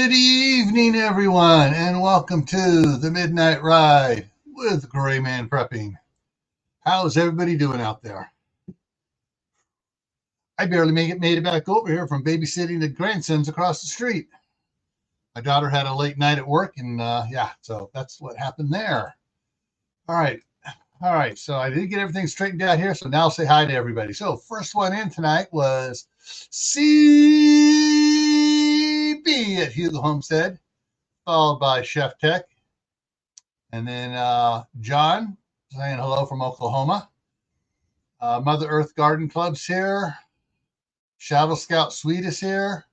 Good evening, everyone, and welcome to the Midnight Ride with Gray Man Prepping. How's everybody doing out there? I barely made it back over here from babysitting the grandsons across the street. My daughter had a late night at work, and so that's what happened there. All right. So I did get everything straightened out here, so now I'll say hi to everybody. So first one in tonight was CB at Hugo Homestead, followed by Chef Tech, and then John saying hello from Oklahoma. Mother Earth Garden Club's here. Shadow Scout Sweet is here.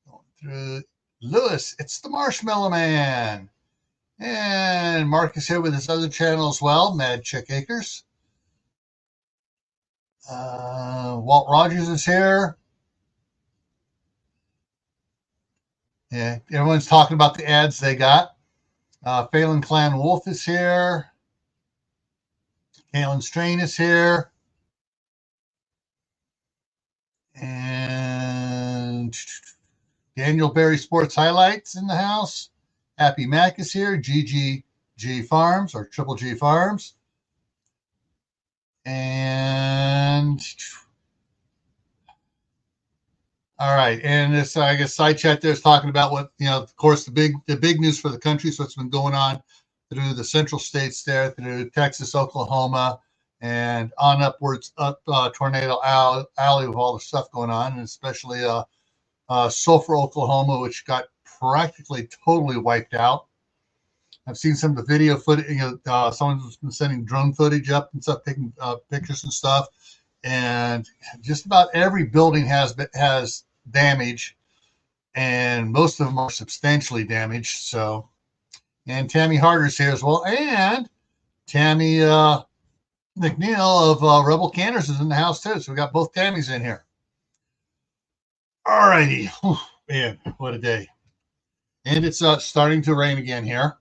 Going through Lewis, it's the Marshmallow Man. And Mark is here with his other channel as well, Mad Chick Acres. Walt Rogers is here. Yeah, everyone's talking about the ads they got. Phelan Clan Wolf is here. Kalen Strain is here. And Daniel Berry Sports Highlights in the house. Happy Mac is here. GGG Farms or Triple G Farms. And all right, and this I guess side chat there is talking about what of course the big news for the country. So what's been going on through the central states there, through Texas, Oklahoma, and on upwards up Tornado Alley with all the stuff going on, and especially Sulphur, Oklahoma, which got practically totally wiped out. I've seen some of the video footage. Someone's been sending drone footage up and stuff, taking pictures and stuff, and just about every building has damage, and most of them are substantially damaged. So, and Tammy Harder's here as well, and Tammy McNeil of Rebel Canners is in the house too. So we got both Tammys in here. All righty, man, what a day! And it's starting to rain again here,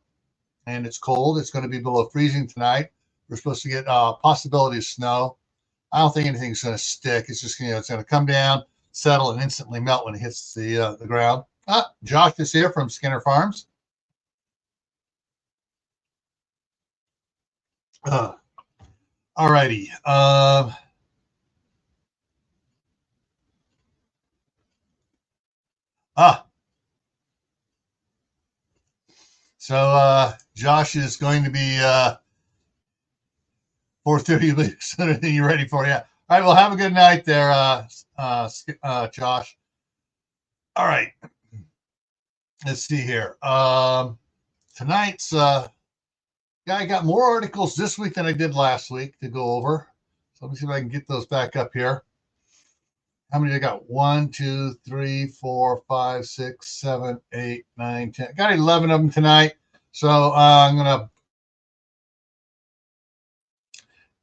and it's cold. It's going to be below freezing tonight. We're supposed to get possibility of snow. I don't think anything's going to stick. It's just it's going to come down, settle, and instantly melt when it hits the ground. Josh is here from Skinner Farms. All righty. So Josh is going to be 4:30 sooner than you're ready for. Yeah. All right. Well, have a good night there, Josh. All right. Let's see here. Tonight's I got more articles this week than I did last week to go over. So let me see if I can get those back up here. How many I got? 1, 2, 3, 4, 5, 6, 7, 8, 9, 10. Got 11 of them tonight. So I'm going to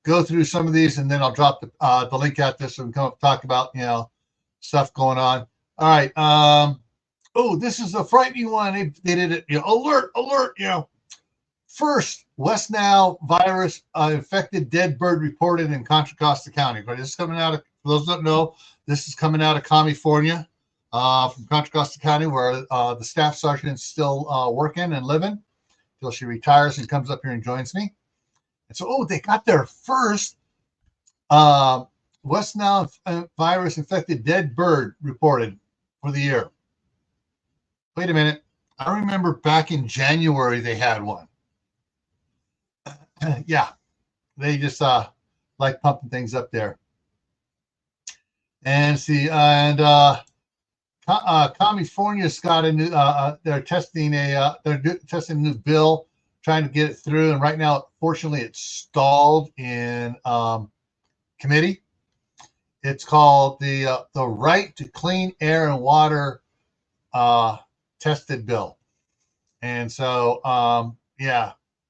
go through some of these, and then I'll drop the link out there so we can come up and talk about stuff going on. All right. This is a frightening one. They did it. Alert! First, West Nile virus infected dead bird reported in Contra Costa County. But this is coming out of, for those who don't know, this is coming out of California, from Contra Costa County, where the staff sergeant is still working and living until she retires and comes up here and joins me. And so, they got their first West Nile virus infected dead bird reported for the year. Wait a minute. I remember back in January they had one. Yeah, they just like pumping things up there. And see, California's got a new. They're testing a new bill, trying to get it through. And right now, fortunately, it's stalled in committee. It's called the Right to Clean Air and Water tested bill. And so,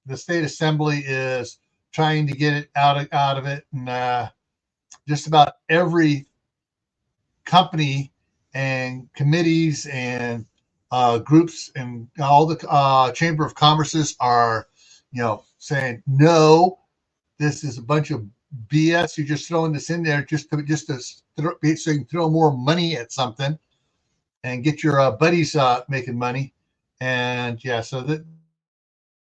the state assembly is trying to get it out of it, and just about every company and committees and groups and all the Chamber of Commerces are, saying no. This is a bunch of BS. You're just throwing this in there just to so you can throw more money at something. and get your buddies making money. And yeah, so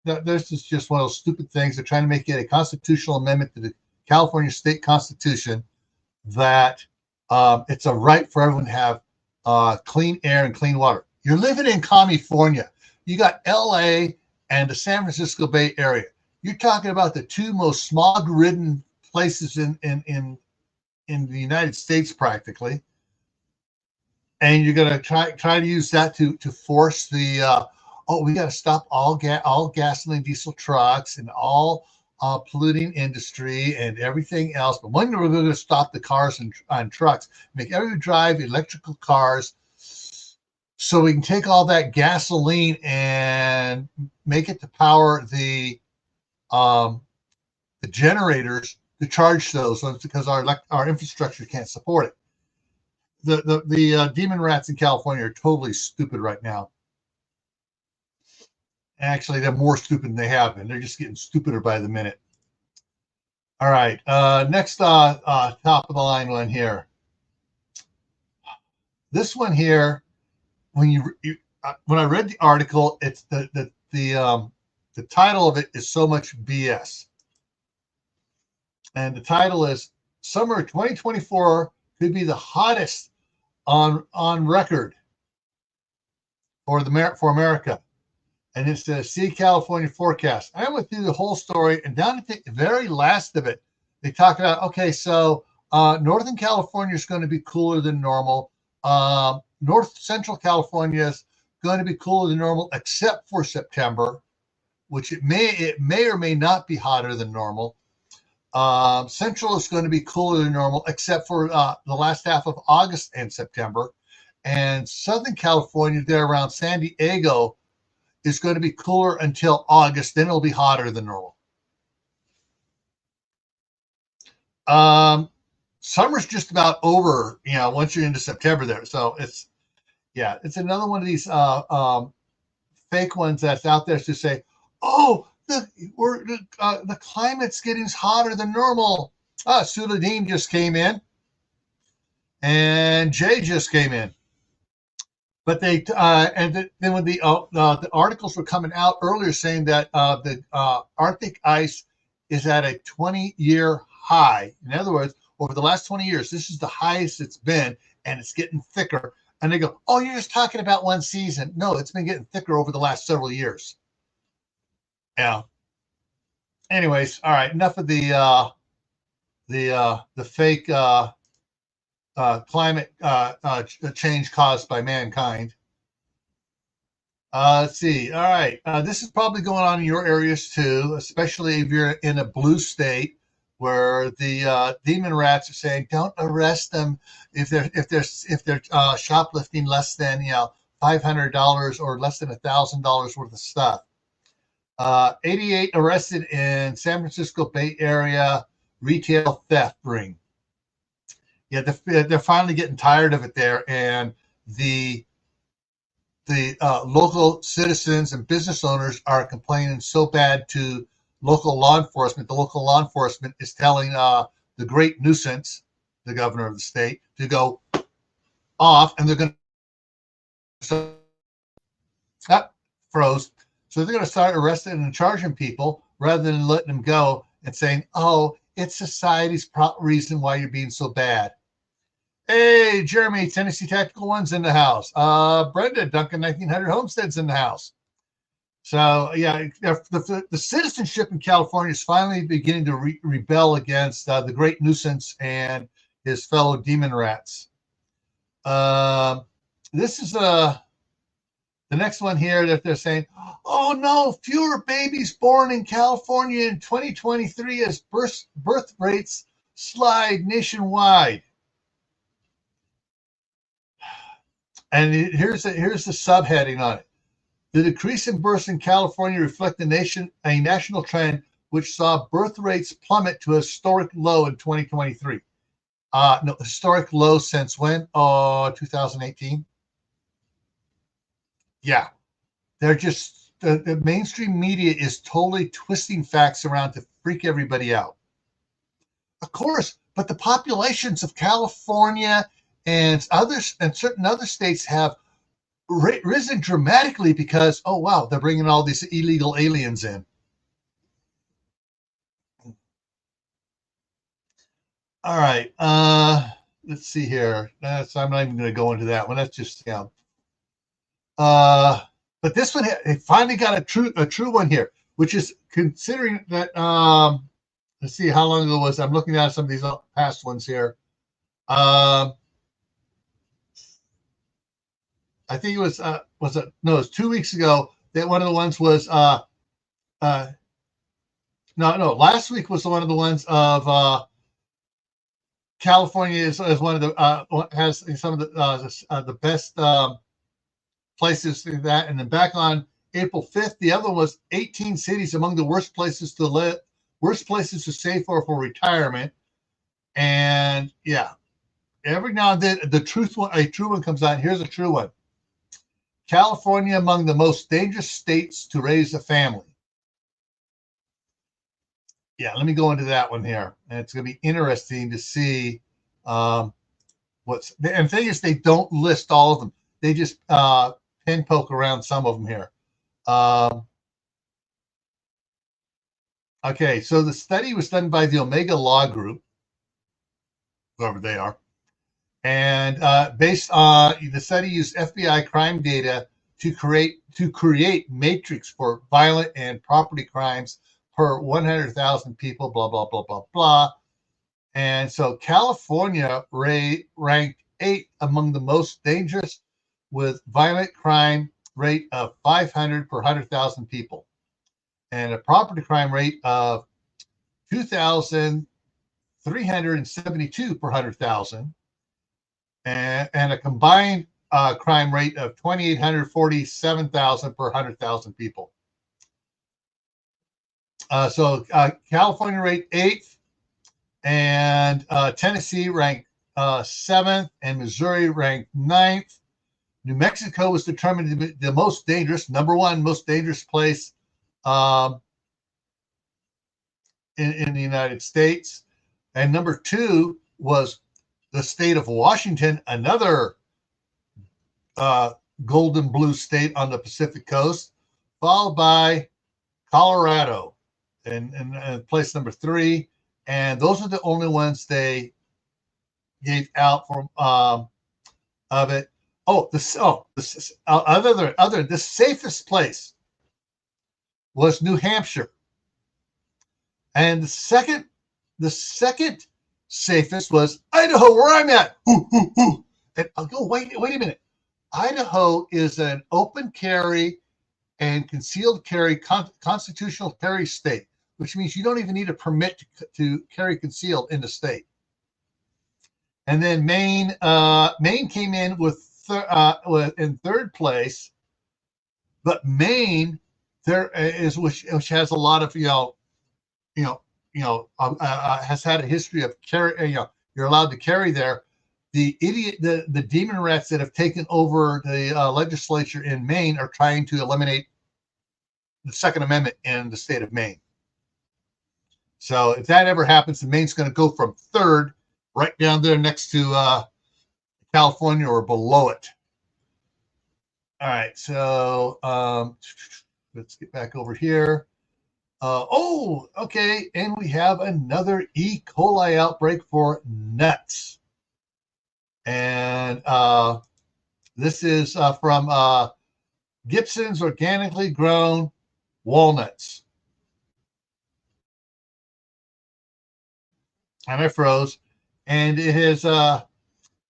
this is just one of those stupid things. They're trying to make it a constitutional amendment to the California state constitution that it's a right for everyone to have clean air and clean water. You're living in California. You got LA and the San Francisco Bay Area. You're talking about the two most smog-ridden places in the United States, practically. And you're going to try to use that to force the we got to stop all gasoline, diesel trucks, and all polluting industry and everything else. But when we're going to stop the cars and trucks, make everybody drive electrical cars, so we can take all that gasoline and make it to power the generators to charge those, because our infrastructure can't support it. The demon rats in California are totally stupid right now. Actually, they're more stupid than they have been. They're just getting stupider by the minute. All right. Next top of the line one here. This one here, when I read the article, it's the title of it is so much BS. And the title is Summer 2024 could be the hottest on record for America. And it's the See California forecast. I went through the whole story, and down at the very last of it, they talk about, okay, so Northern California is going to be cooler than normal. North Central California is going to be cooler than normal, except for September, which it may or may not be hotter than normal. Central is going to be cooler than normal, except for the last half of August and September. And Southern California, there around San Diego, is going to be cooler until August. Then it'll be hotter than normal. Summer's just about over, once you're into September there. So it's another one of these fake ones that's out there to say, oh, the climate's getting hotter than normal. Suladeen just came in, and Jay just came in. But then when the articles were coming out earlier saying that the Arctic ice is at a 20-year high. In other words, over the last 20 years, this is the highest it's been, and it's getting thicker. And they go, oh, you're just talking about one season. No, it's been getting thicker over the last several years. Yeah. Anyways, all right. Enough of the fake climate change caused by mankind. Let's see. All right. This is probably going on in your areas too, especially if you're in a blue state where the demon rats are saying, don't arrest them if they're shoplifting less than $500 or less than $1,000 worth of stuff. 88 arrested in San Francisco Bay Area retail theft ring. Yeah, they're finally getting tired of it there, and the local citizens and business owners are complaining so bad to local law enforcement. The local law enforcement is telling the great nuisance, the governor of the state, to go off, and they're going to froze. So they're going to start arresting and charging people rather than letting them go and saying, oh, it's society's reason why you're being so bad. Hey, Jeremy, Tennessee Tactical One's in the house. Brenda, Duncan 1900 Homestead's in the house. So, yeah, the citizenship in California is finally beginning to rebel against the great nuisance and his fellow demon rats. This is the next one here that they're saying, oh, no, fewer babies born in California in 2023 as birth rates slide nationwide. And here's the subheading on it. The decrease in births in California reflect a national trend which saw birth rates plummet to a historic low in 2023. No, historic low since when? 2018. Yeah, they're just the mainstream media is totally twisting facts around to freak everybody out. Of course, but the populations of California and certain other states have risen dramatically because, oh wow, they're bringing all these illegal aliens in. All right, let's see here. I'm not even going to go into that one. That's just but this one, it finally got a true one here, which is considering that. Let's see how long ago it was. I'm looking at some of these past ones here. I think it was it? No, it was 2 weeks ago. That one of the ones was no. Last week was one of the ones of California is one of the has some of the best places to that. And then back on April 5th, the other one was 18 cities among the worst places to live, worst places to save for retirement. And yeah, every now and then a true one comes out. Here's a true one. California among the most dangerous states to raise a family. Yeah, let me go into that one here. And it's going to be interesting to see what's, and the thing is, they don't list all of them. They just pin poke around some of them here. Okay, so the study was done by the Omega Law Group, whoever they are. And based on the study used FBI crime data to create matrix for violent and property crimes per 100,000 people, blah, blah, blah, blah, blah. And so California ranked 8th among the most dangerous with violent crime rate of 500 per 100,000 people and a property crime rate of 2,372 per 100,000 and a combined crime rate of 2,847,000 per 100,000 people. So California ranked 8th, and Tennessee ranked 7th, and Missouri ranked 9th. New Mexico was determined to be the most dangerous, number one most dangerous place in the United States. And number 2 was the state of Washington, another golden blue state on the Pacific coast, followed by Colorado in place number 3. And those are the only ones they gave out from of it. The safest place was New Hampshire, and the second safest was Idaho, where I'm at. And I'll go, wait a minute. Idaho is an open carry and concealed carry constitutional carry state, which means you don't even need a permit to carry concealed in the state. And then Maine came in in third place, but Maine which has a lot of has had a history of carry. You're allowed to carry there. The demon rats that have taken over the legislature in Maine are trying to eliminate the Second Amendment in the state of Maine. So if that ever happens, then Maine's going to go from third right down there next to California or below it. All right, so let's get back over here. Okay, and we have another E. coli outbreak for nuts. And this is from Gibson's Organically Grown Walnuts. And I froze. And it is the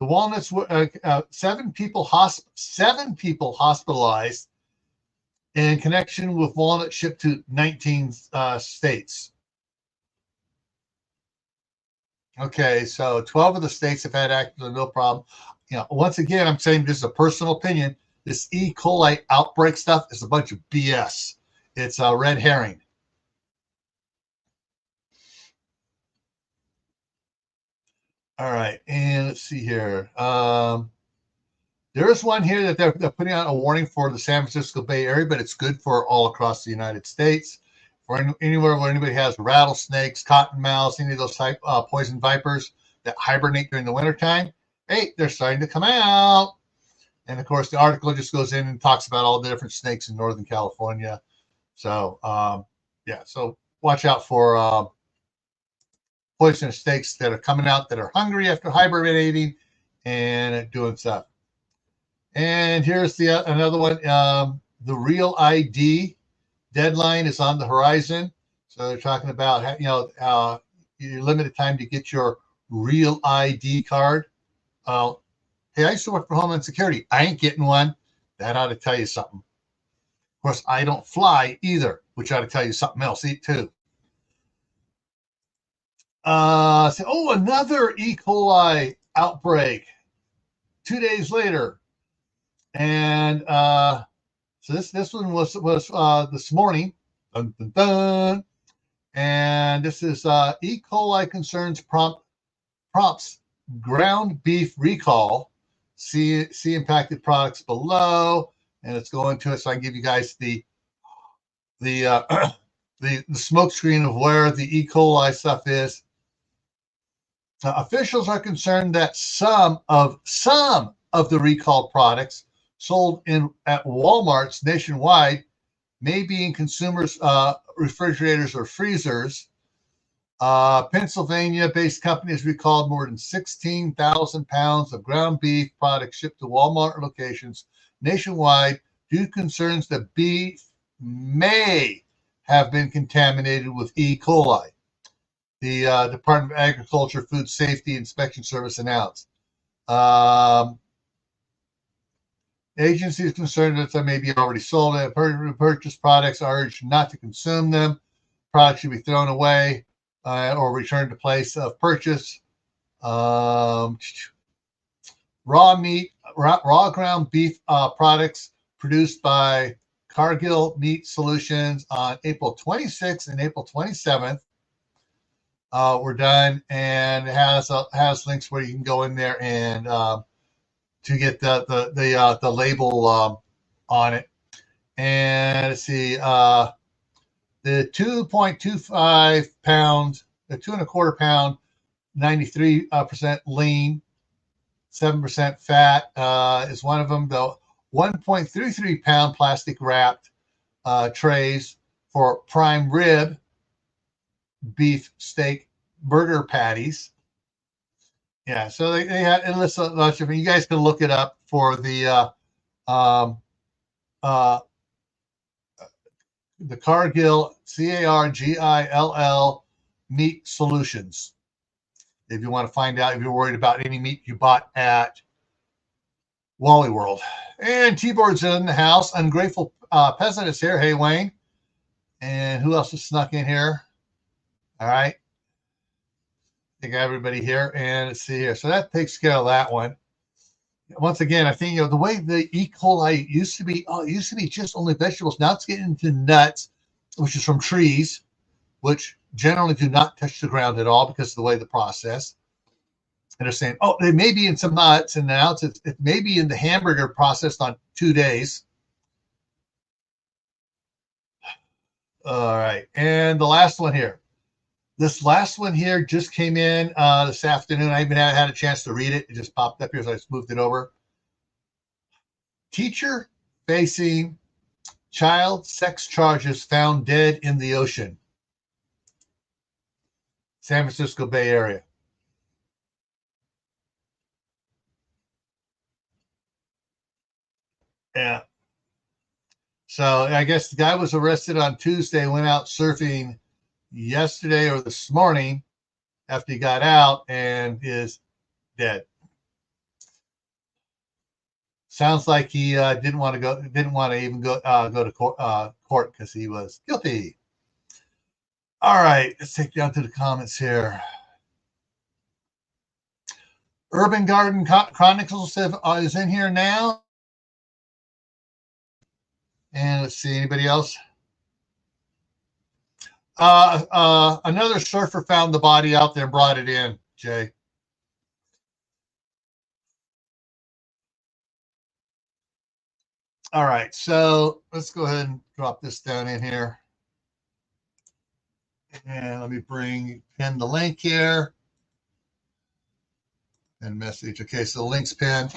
walnuts were 7 people hospitalized in connection with walnut shipped to 19 states. Okay, so 12 of the states have had actually no problem. Once again, I'm saying this is a personal opinion. This E. coli outbreak stuff is a bunch of BS. It's a red herring. All right, and let's see here. There is one here that they're putting out a warning for the San Francisco Bay Area, but it's good for all across the United States. For anywhere where anybody has rattlesnakes, cottonmouths, any of those type poison vipers that hibernate during the wintertime, hey, they're starting to come out. And of course, the article just goes in and talks about all the different snakes in Northern California. So, yeah, so watch out for poisonous snakes that are coming out that are hungry after hibernating and doing stuff. And here's the another one. The Real ID deadline is on the horizon. So they're talking about, your limited time to get your Real ID card. Hey, I used to work for Homeland Security. I ain't getting one. That ought to tell you something. Of course, I don't fly either, which ought to tell you something else too. Another E. coli outbreak 2 days later. And so this one was this morning. Dun, dun, dun. And this is E. coli concerns prompts ground beef recall. See impacted products below, and it's going to it. So I can give you guys the smoke screen of where the E. coli stuff is. Officials are concerned that some of the recalled products sold at Walmarts nationwide may be in consumers' refrigerators or freezers. Pennsylvania-based companies recalled more than 16,000 pounds of ground beef products shipped to Walmart locations nationwide due to concerns that beef may have been contaminated with E. coli. The Department of Agriculture Food Safety Inspection Service announced. Agencies concerned that they may be already sold. Purchased products are urged not to consume them. Products should be thrown away or returned to place of purchase. Raw ground beef products produced by Cargill Meat Solutions on April 26th and April 27th were done, and it has links where you can go in there and to get the label on it. And let's see, the 2.25 pound, the 2.25 pound, 93% lean, 7% fat is one of them. The 1.33 pound plastic wrapped trays for prime rib beef steak burger patties. Yeah, so they had it lists a bunch of. You guys can look it up for the Cargill Cargill Meat Solutions. If you want to find out if you're worried about any meat you bought at Wally World. And T-Board's in the house. Ungrateful Peasant is here. Hey, Wayne. And who else has snuck in here? All right. I think everybody here. And let's see here. So that takes care of that one. Once again, I think, the way the E. coli used to be just only vegetables. Now it's getting into nuts, which is from trees, which generally do not touch the ground at all because of the way the process. And they're saying, they may be in some nuts, and now it may be in the hamburger processed on 2 days. All right. And the last one here. This last one here just came in this afternoon. I even had a chance to read it. It just popped up here, so I just moved it over. Teacher facing child sex charges found dead in the ocean. San Francisco Bay Area. Yeah. So I guess the guy was arrested on Tuesday, went out surfing yesterday or this morning after he got out, and is dead. Sounds like he didn't want to even go to court because he was guilty. All right, let's take down to the comments here. Urban Garden Chronicles is in here now. And let's see, anybody else? Another surfer found the body out there and brought it in, Jay. All right, so let's go ahead and drop this down in here. And let me pin the link here. And message. Okay, so the link's pinned.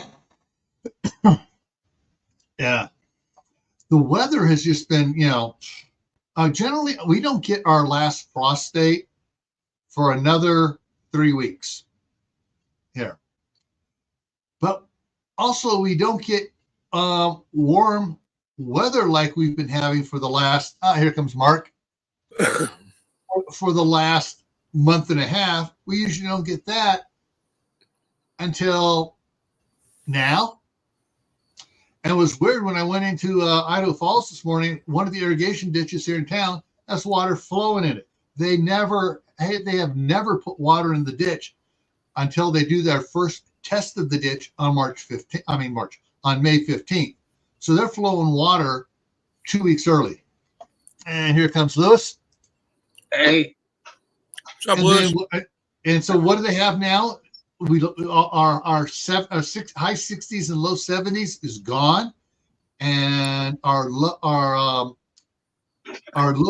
Yeah. The weather has just been, generally we don't get our last frost date for another 3 weeks here. But also we don't get warm weather like we've been having for the last, here comes Mark, for the last month and a half. We usually don't get that until now. And it was weird when I went into Idaho Falls this morning, one of the irrigation ditches here in town, that's water flowing in it. They have never put water in the ditch until they do their first test of the ditch on May 15th. So they're flowing water 2 weeks early. And here comes Lewis. Hey. What's up, Lewis? And so what do they have now? Our high 60s and low 70s is gone, and our low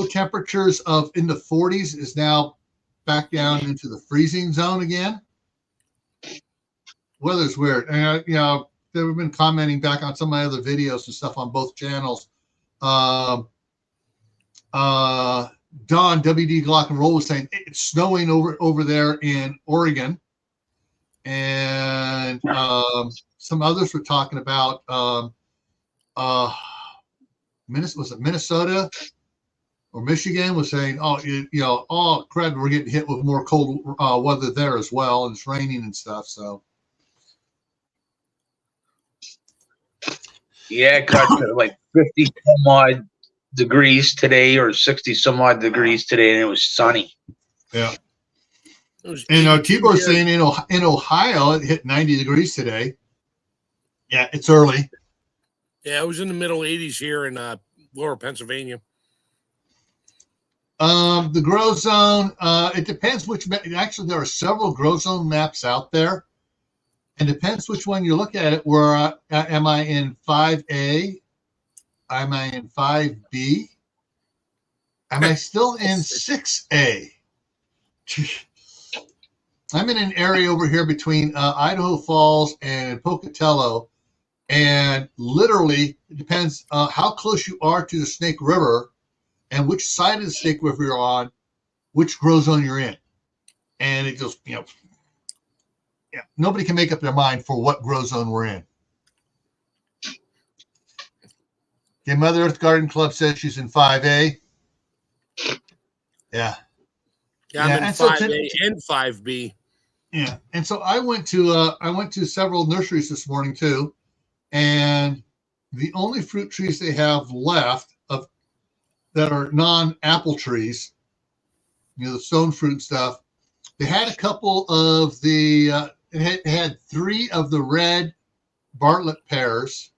temperatures of in the 40s is now back down into the freezing zone again. Weather's weird, and they've been commenting back on some of my other videos and stuff on both channels. Don WD Glock and Roll was saying it's snowing over there in Oregon. And some others were talking about Minnesota or Michigan was saying, oh crap, we're getting hit with more cold weather there as well, and it's raining and stuff. So yeah, it got to like 50 some odd degrees today, or 60 some odd degrees today, and it was sunny. Yeah. And Tibor's saying in Ohio, it hit 90 degrees today. Yeah, it's early. Yeah, it was in the middle 80s here in lower Pennsylvania. The grow zone, it depends which. Actually, there are several grow zone maps out there. It depends which one you look at it. Where am I in 5A? Am I in 5B? Am I still in 6A? I'm in an area over here between Idaho Falls and Pocatello, and literally it depends how close you are to the Snake River and which side of the Snake River you're on, which grow zone you're in. And it just, nobody can make up their mind for what grow zone we're in. Okay, Mother Earth Garden Club says she's in 5A. Yeah. Yeah, I'm in 5A and 5B. Yeah, and so I went to several nurseries this morning too, and the only fruit trees they have left that are non-apple trees, the stone fruit stuff. They had a couple of the it had 3 of the red Bartlett pears,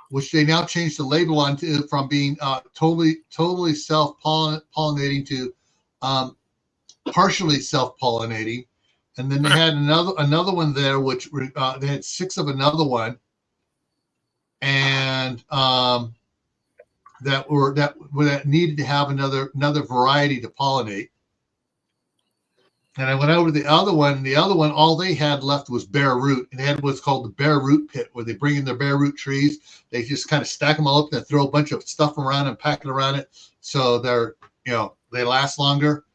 which they now changed the label on to from being totally self-pollinating to partially self-pollinating. And then they had another one there, which they had 6 of another one, and that needed to have another variety to pollinate. And I went over to the other one, and the other one, all they had left was bare root. And they had what's called the bare root pit, where they bring in their bare root trees. They just kind of stack them all up and throw a bunch of stuff around and pack it around it, so they last longer.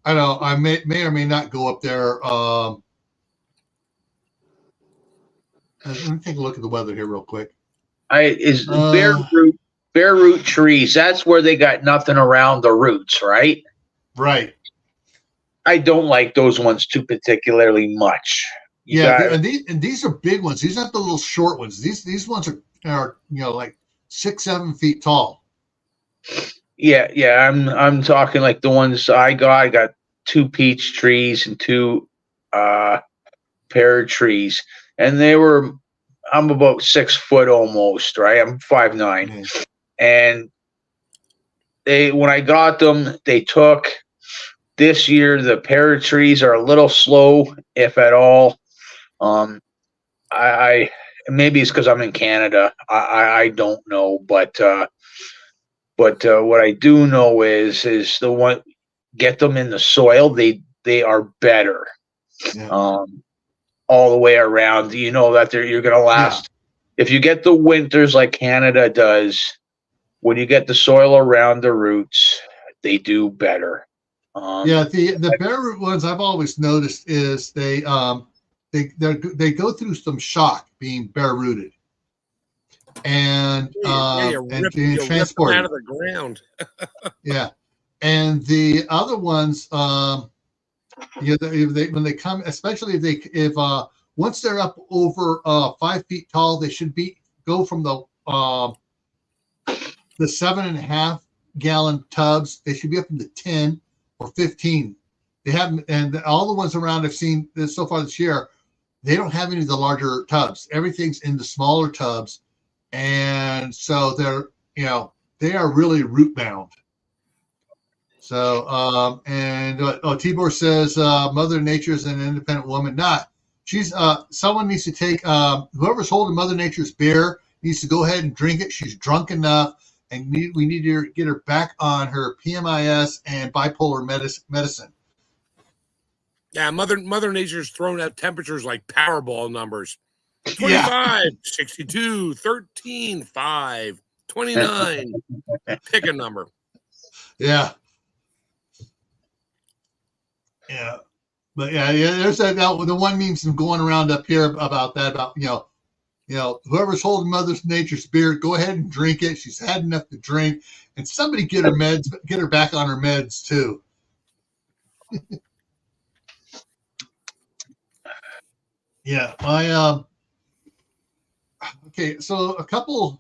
I know I may or may not go up there. Let me take a look at the weather here real quick. Bare root trees. That's where they got nothing around the roots, right? Right. I don't like those ones too particularly much. And these are big ones. These aren't the little short ones. These ones are like 6-7 feet tall. Yeah. I'm talking like the ones I got. I got 2 peach trees and 2 pear trees, and I'm about 6 foot almost, right? I'm 5'9", mm-hmm. And when I got them, they took. This year, the pear trees are a little slow, if at all. I maybe it's because I'm in Canada. I don't know, but what I do know is the one, get them in the soil. They are better. Yeah. All the way around. You know that you're going to last. Yeah. If you get the winters like Canada does, when you get the soil around the roots, they do better. Yeah, the bare root ones I've always noticed is they go through some shock being bare rooted, and transported out of the ground. Yeah, and the other ones, when they come, especially if once they're up over 5 feet tall, they should go from the 7.5 gallon tubs. They should be up in the 10 or 15. They haven't, and all the ones around I've seen this so far this year, they don't have any of the larger tubs. Everything's in the smaller tubs, and so they are really root bound. So Tibor says Mother Nature is an independent woman. Not. She's someone needs to take whoever's holding Mother Nature's beer needs to go ahead and drink it. She's drunk enough, and we need to get her back on her PMIS and bipolar medicine. Yeah, Mother Nature's throwing out temperatures like Powerball numbers. 25, 62, 13, 5, 29. Pick a number. Yeah. Yeah. But there's the one meme's going around up here about that, about whoever's holding Mother Nature's beer, go ahead and drink it. She's had enough to drink, and somebody get her back on her meds too. Yeah, okay, so I'm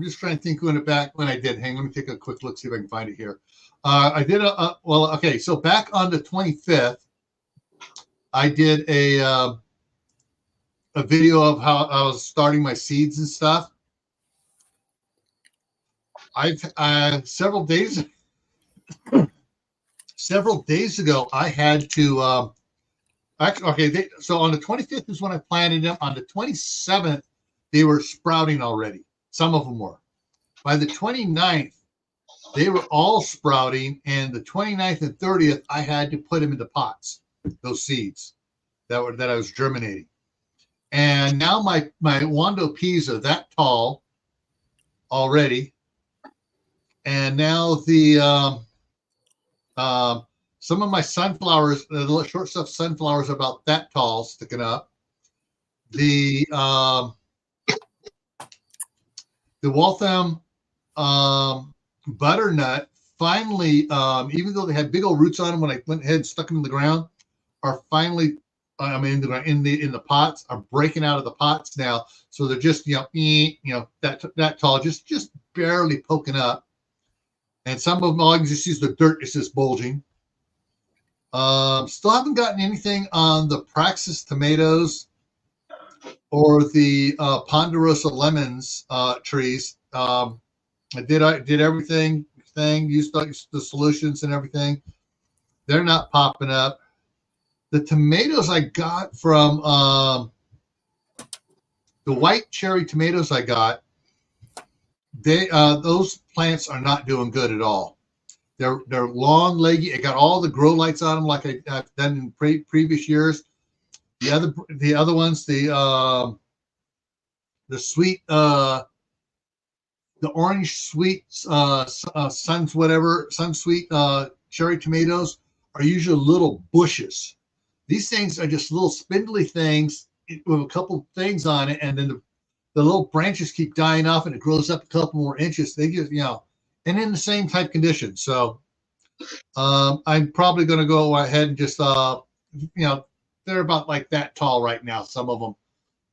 just trying to think when I did. Hang on, let me take a quick look, see if I can find it here. I did so back on the 25th, I did a video of how I was starting my seeds and stuff. I've several days ago, I had to so on the 25th is when I planted them. On the 27th, they were sprouting already. Some of them were. By the 29th, they were all sprouting, and the 29th and 30th, I had to put them into pots, those seeds that I was germinating. And now my Wando peas are that tall already. And now some of my sunflowers, the little short stuff sunflowers, are about that tall, sticking up. The Waltham butternut finally, even though they had big old roots on them when I went ahead and stuck them in the ground, are finally in the pots, are breaking out of the pots now. So they're just that tall, just barely poking up. And some of them, all you can just see is the dirt is just bulging. Still haven't gotten anything on the Praxis tomatoes or the Ponderosa lemons trees. I did everything, used the solutions and everything. They're not popping up. The tomatoes I got from the white cherry tomatoes I got, those plants are not doing good at all. They're long, leggy. I got all the grow lights on them like I've done in previous years. The other ones, the sweet, the orange sweet sunsweet cherry tomatoes are usually little bushes. These things are just little spindly things with a couple things on it, and then the little branches keep dying off, and it grows up a couple more inches. They just, and in the same type condition. So I'm probably going to go ahead and just, they're about like that tall right now, some of them.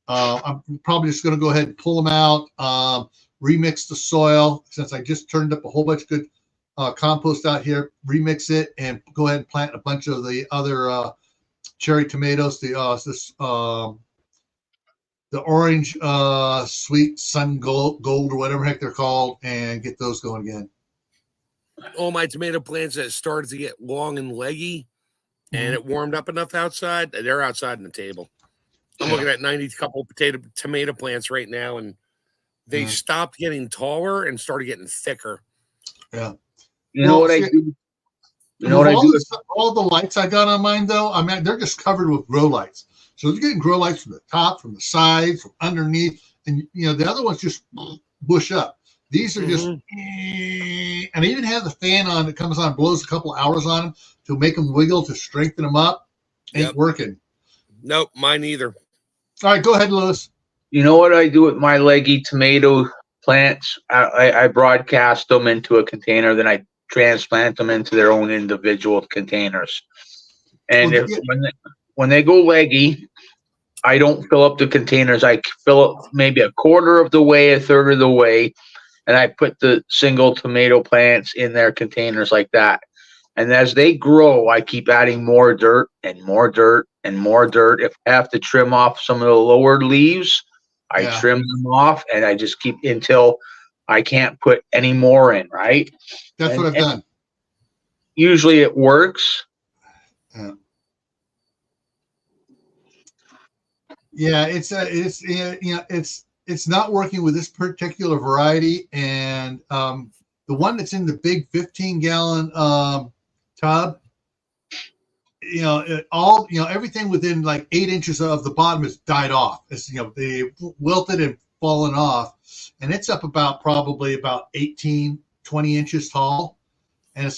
I'm probably just going to go ahead and pull them out, remix the soil, since I just turned up a whole bunch of good compost out here, remix it, and go ahead and plant a bunch of the other cherry tomatoes, the orange sweet sun gold or whatever heck they're called, and get those going again. All my tomato plants that started to get long and leggy, and it warmed up enough outside, they're outside on the table. I'm looking at 90 couple tomato plants right now, and they stopped getting taller and started getting thicker. Yeah. You know what I do? You know what I do? All the lights I got on mine, though, I mean, they're just covered with grow lights. So you're getting grow lights from the top, from the sides, from underneath, and the other ones just bush up. These are just, and I even have the fan on that comes on, blows a couple hours on them to make them wiggle to strengthen them up. Ain't working. Nope, mine either. All right, go ahead, Lewis. You know what I do with my leggy tomato plants? I broadcast them into a container, then I transplant them into their own individual containers. And when they go leggy, I don't fill up the containers. I fill up maybe a quarter of the way, a third of the way, and I put the single tomato plants in their containers like that. And as they grow, I keep adding more dirt and more dirt and more dirt. If I have to trim off some of the lower leaves, I trim them off, and I just keep until I can't put any more in, right? That's what I've done. Usually it works. Yeah, it's not working with this particular variety, and the one that's in the big 15-gallon tub, everything within like 8 inches of the bottom has died off. It's they wilted and fallen off, and it's up probably about 18, 20 inches tall, and it's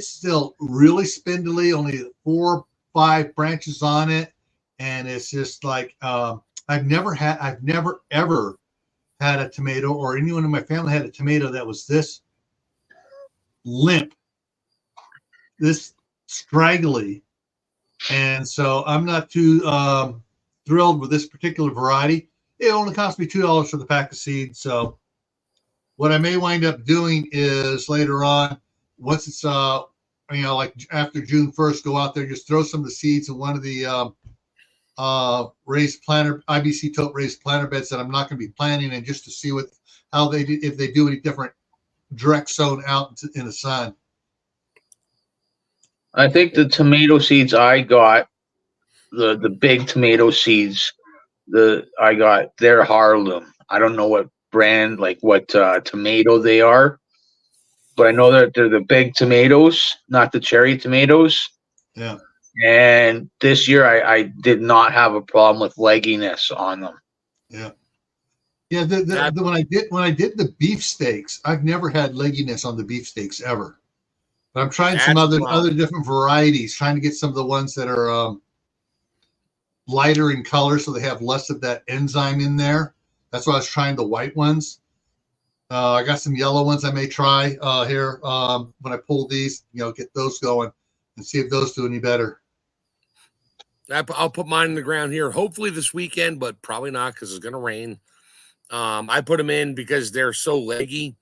still really spindly, only 4 or 5 branches on it. And it's just like I've never ever had a tomato, or anyone in my family had a tomato that was this limp, this straggly. And so I'm not too thrilled with this particular variety. It only cost me $2 for the pack of seeds. So what I may wind up doing is later on, once it's like after June 1st, go out there, just throw some of the seeds in one of the raised planter, IBC tote raised planter beds that I'm not going to be planting in, just to see how they do, if they do any different direct sown out in the sun. I think the tomato seeds I got, the big tomato seeds, I got, they're Harlem. I don't know what brand, like what tomato they are, but I know that they're the big tomatoes, not the cherry tomatoes. Yeah. And this year I did not have a problem with legginess on them. Yeah. Yeah. When I did the beefsteaks, I've never had legginess on the beefsteaks ever. But I'm trying some other different varieties, trying to get some of the ones that are lighter in color, so they have less of that enzyme in there. That's why I was trying the white ones. I got some yellow ones I may try here when I pull these, get those going and see if those do any better. I'll put mine in the ground here, hopefully this weekend, but probably not because it's going to rain. I put them in because they're so leggy.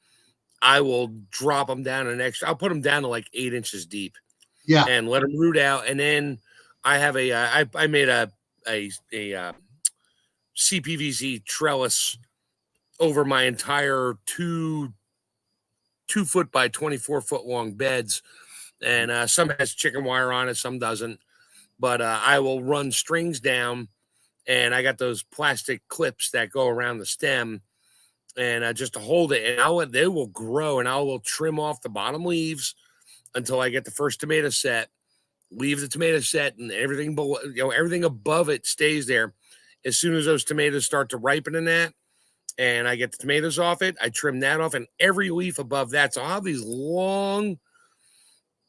I will drop them down I'll put them down to like 8 inches deep. Yeah. And let them root out. And then I have I made a CPVC trellis over my entire 2 foot by 24 foot long beds. And some has chicken wire on it, some doesn't. But I will run strings down, and I got those plastic clips that go around the stem, and just to hold it. And they will grow, and I will trim off the bottom leaves until I get the first tomato set. Leave the tomato set, and everything below, everything above it stays there. As soon as those tomatoes start to ripen in that, and I get the tomatoes off it, I trim that off, and every leaf above that. So I'll have these long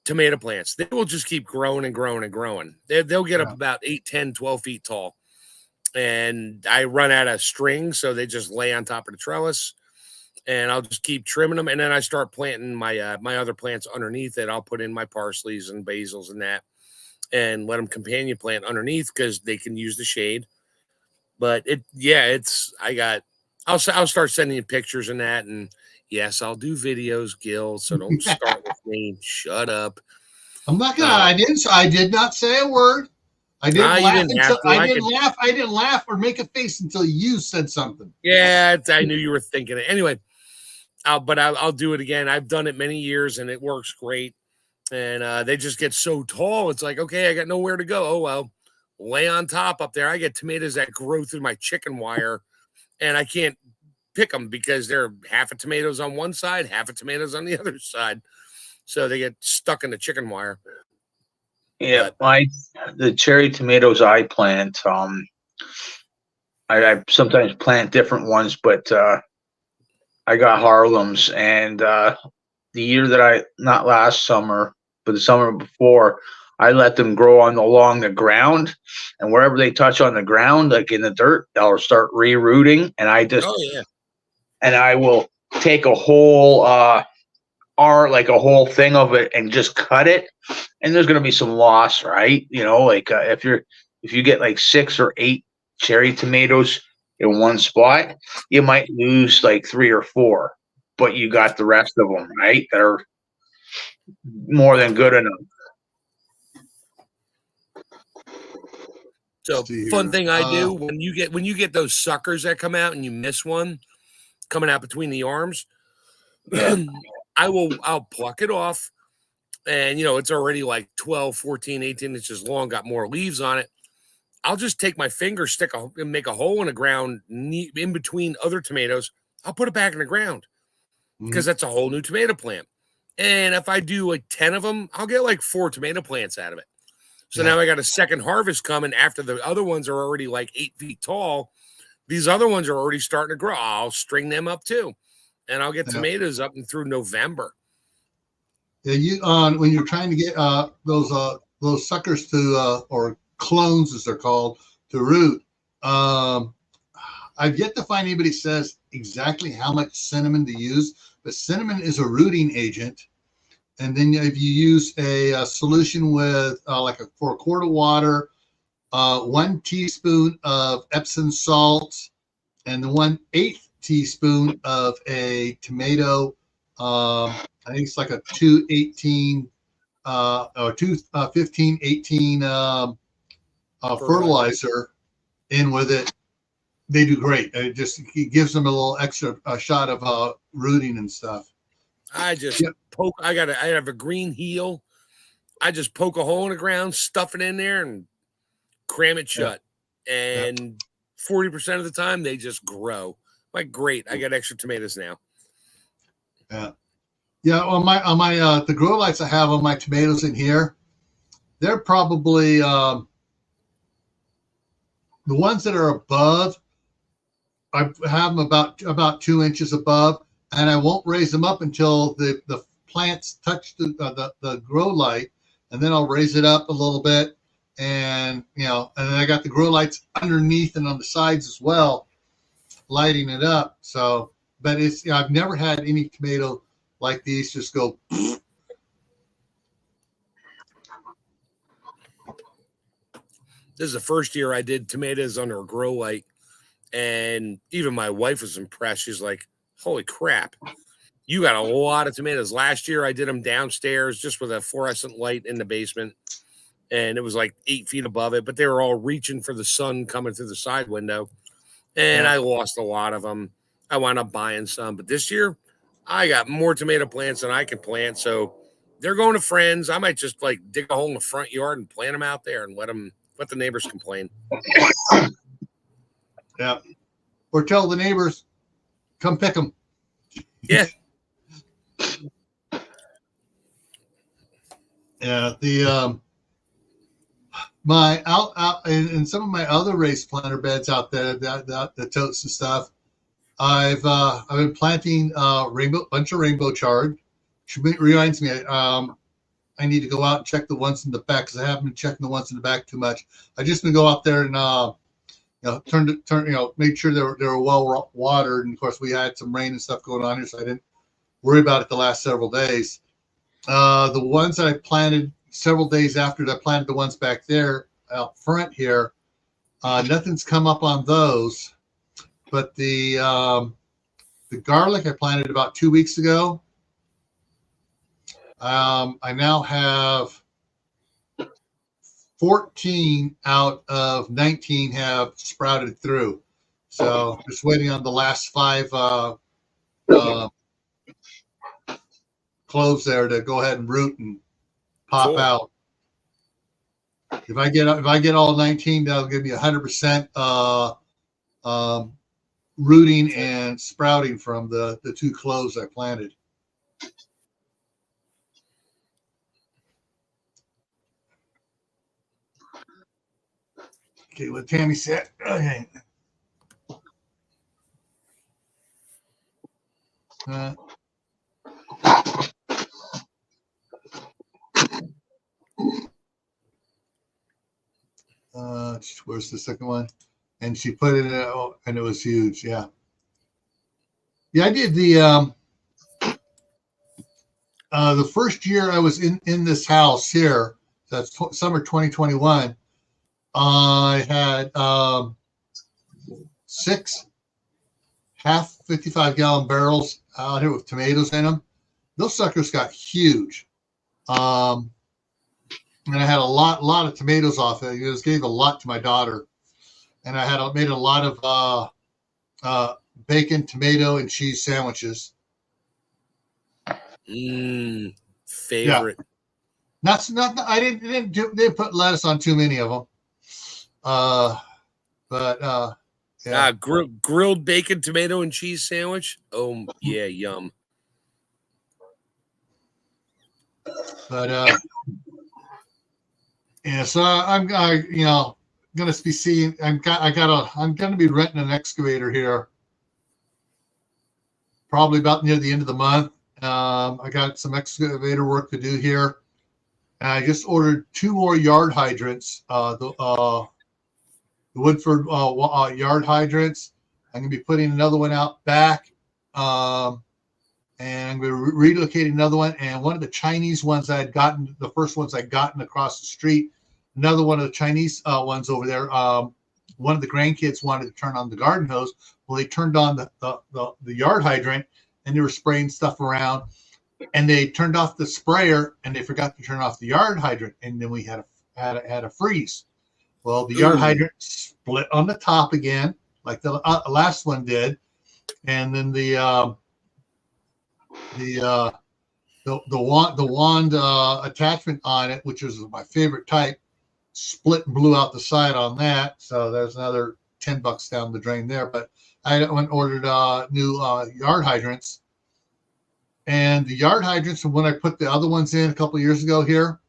tomato plants. They will just keep growing and growing and growing. They'll get up about 8, 10, 12 feet tall. And I run out of string, so they just lay on top of the trellis. And I'll just keep trimming them. And then I start planting my my other plants underneath it. I'll put in my parsleys and basils and that, and let them companion plant underneath because they can use the shade. But I'll start sending you pictures and that. And yes, I'll do videos, Gil. So don't start with me. Shut up. I'm not gonna. I did not say a word. I didn't laugh or make a face until you said something. Yeah, I knew you were thinking it. Anyway, I'll do it again. I've done it many years and it works great. And they just get so tall. It's like, okay, I got nowhere to go. Oh, well, lay on top up there. I get tomatoes that grow through my chicken wire, and I can't pick them because they're half a tomatoes on one side, half a tomatoes on the other side. so they get stuck in the chicken wire. Yeah, the cherry tomatoes I plant, I sometimes plant different ones, but I got Harlem's, and the year that not last summer, but the summer before, I let them grow along the ground, and wherever they touch on the ground, like in the dirt, they'll start re-rooting, and I will take a whole like a whole thing of it and just cut it, and there's going to be some loss, right? Like if you get like 6 or 8 cherry tomatoes in one spot, you might lose like 3 or 4, but you got the rest of them, right? That are more than good enough. So fun thing I do when you get those suckers that come out and you miss one coming out between the arms, I'll pluck it off, and it's already like 12, 14, 18 inches long, got more leaves on it. I'll just take my finger, and make a hole in the ground in between other tomatoes. I'll put it back in the ground because that's a whole new tomato plant. And if I do like 10 of them, I'll get like 4 tomato plants out of it. So now I got a second harvest coming after the other ones are already like 8 feet tall. These other ones are already starting to grow. I'll string them up too, and I'll get tomatoes up and through November. Yeah, when you're trying to get those suckers to or clones as they're called to root, I've yet to find anybody says exactly how much cinnamon to use, but cinnamon is a rooting agent. And then if you use a solution with for a quart of water, 1 teaspoon of Epsom salt, and the 1/8 teaspoon of a tomato, I think it's like a 218 or 215-18 fertilizer in with it. They do great. It gives them a little extra shot of rooting and stuff. I just poke. I have a green heel. I just poke a hole in the ground, stuff it in there, and cram it shut. And 40% of the time, they just grow. Like, great, I got extra tomatoes now. Yeah. On my the grow lights I have on my tomatoes in here, they're probably the ones that are above. I have them about 2 inches above, and I won't raise them up until the plants touch the grow light, and then I'll raise it up a little bit, and and then I got the grow lights underneath and on the sides as well, lighting it up. So, but I've never had any tomato like these just go. This is the first year I did tomatoes under a grow light. And even my wife was impressed. She's like, holy crap, you got a lot of tomatoes. Last year, I did them downstairs just with a fluorescent light in the basement. And it was like 8 feet above it, but they were all reaching for the sun coming through the side window. And I lost a lot of them. I wound up buying some. But this year, I got more tomato plants than I can plant. So they're going to friends. I might just like dig a hole in the front yard and plant them out there and let the neighbors complain. Yeah. Or tell the neighbors, come pick them. Yeah. Yeah. The in some of my other raised planter beds out there, the totes and stuff, I've been planting bunch of rainbow chard. Which reminds me, I need to go out and check the ones in the back because I haven't been checking the ones in the back too much. I just been go out there and made sure they were well watered. And of course, we had some rain and stuff going on here, so I didn't worry about it the last several days. The ones that I planted several days after I planted the ones back there out front here, nothing's come up on those. But the garlic I planted about 2 weeks ago, I now have 14 out of 19 have sprouted through. So just waiting on the last 5 cloves there to go ahead and root and pop out. If I get all 19, that'll give me 100% rooting and sprouting from the 2 cloves I planted. Okay, what Tammy said. Okay. Where's the second one? And she put it in, and it was huge. Yeah. Yeah, I did the first year I was in this house here. That's summer 2021. I had 6 half 55-gallon barrels out here with tomatoes in them. Those suckers got huge. And I had a lot of tomatoes off it. I just gave a lot to my daughter. And I had made a lot of bacon, tomato, and cheese sandwiches. Favorite. Yeah. Not. I didn't put lettuce on too many of them. Yeah. Grilled bacon, tomato, and cheese sandwich. Oh yeah, yum. But yeah, so I'm gonna be seeing. I'm gonna be renting an excavator here, probably about near the end of the month. I got some excavator work to do here, and I just ordered 2 more yard hydrants. The Woodford yard hydrants. I'm gonna be putting another one out back, and I'm gonna relocate another one. And one of the Chinese ones I had gotten, the first ones I gotten across the street. Another one of the Chinese ones over there. One of the grandkids wanted to turn on the garden hose. Well, they turned on the yard hydrant, and they were spraying stuff around. And they turned off the sprayer, and they forgot to turn off the yard hydrant, and then we had a freeze. Well, the yard hydrant split on the top again, like the last one did, and then the wand attachment on it, which is my favorite type, split and blew out the side on that. So there's another $10 down the drain there. But I went and ordered new yard hydrants. And the yard hydrants, when I put the other ones in a couple of years ago here,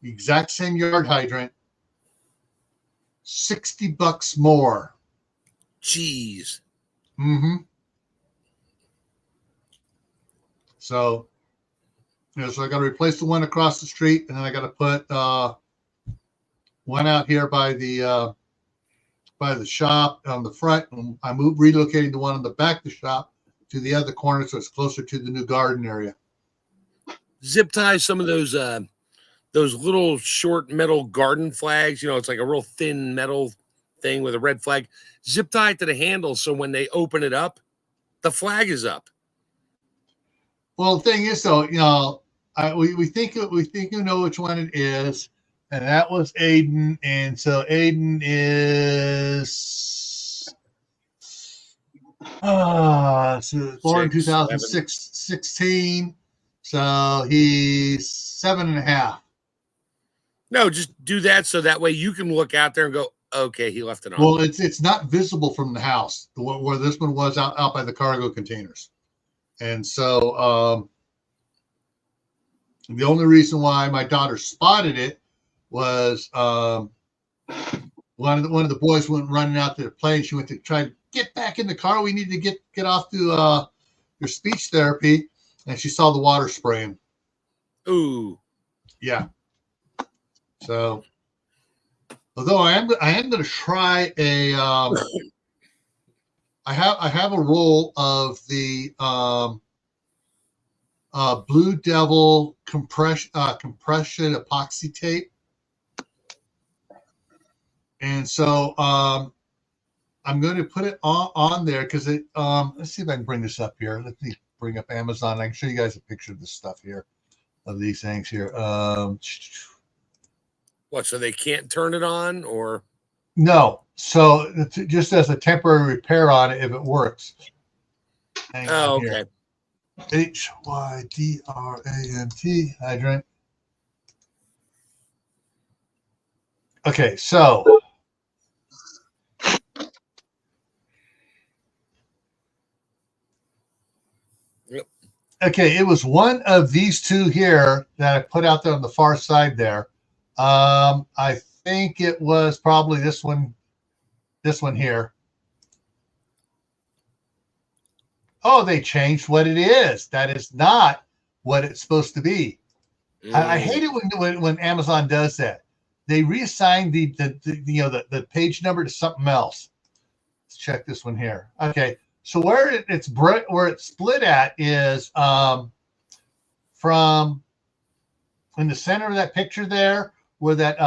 the exact same yard hydrant, $60 more. Jeez. Mm-hmm. So, so I got to replace the one across the street, and then I got to put one out here by the shop on the front. And I'm relocating the one on the back of the shop to the other corner, so it's closer to the new garden area. Zip tie some of those little short metal garden flags. It's like a real thin metal thing with a red flag. Zip tie it to the handle, so when they open it up, the flag is up. Well, the thing is, though, we think you know which one it is, and that was Aiden, and so Aiden is born in 2016, so he's 7.5. No, just do that so that way you can look out there and go, okay, he left it on. Well, it's not visible from the house where this one was out by the cargo containers. And so the only reason why my daughter spotted it was one of the boys went running out to the plane. She went to try to get back in the car. We need to get off to your speech therapy, and she saw the water spraying. Ooh, yeah. So, although I am going to try a. I have a roll of the Blue Devil compression epoxy tape, and so I'm going to put it on there because it. Let's see if I can bring this up here. Let me bring up Amazon. I can show you guys a picture of this stuff here, of these things here. What? So they can't turn it on, or? No. So it's just as a temporary repair on it if it works. Oh, okay. HYDRANT hydrant. Okay, so yep. Okay, it was one of these two here that I put out there on the far side there. I think it was probably this one here. Oh, they changed what it is. That is not what it's supposed to be. I hate it when Amazon does that. They reassign the page number to something else. Let's check this one here. Okay, so where it's split at is from in the center of that picture there, where that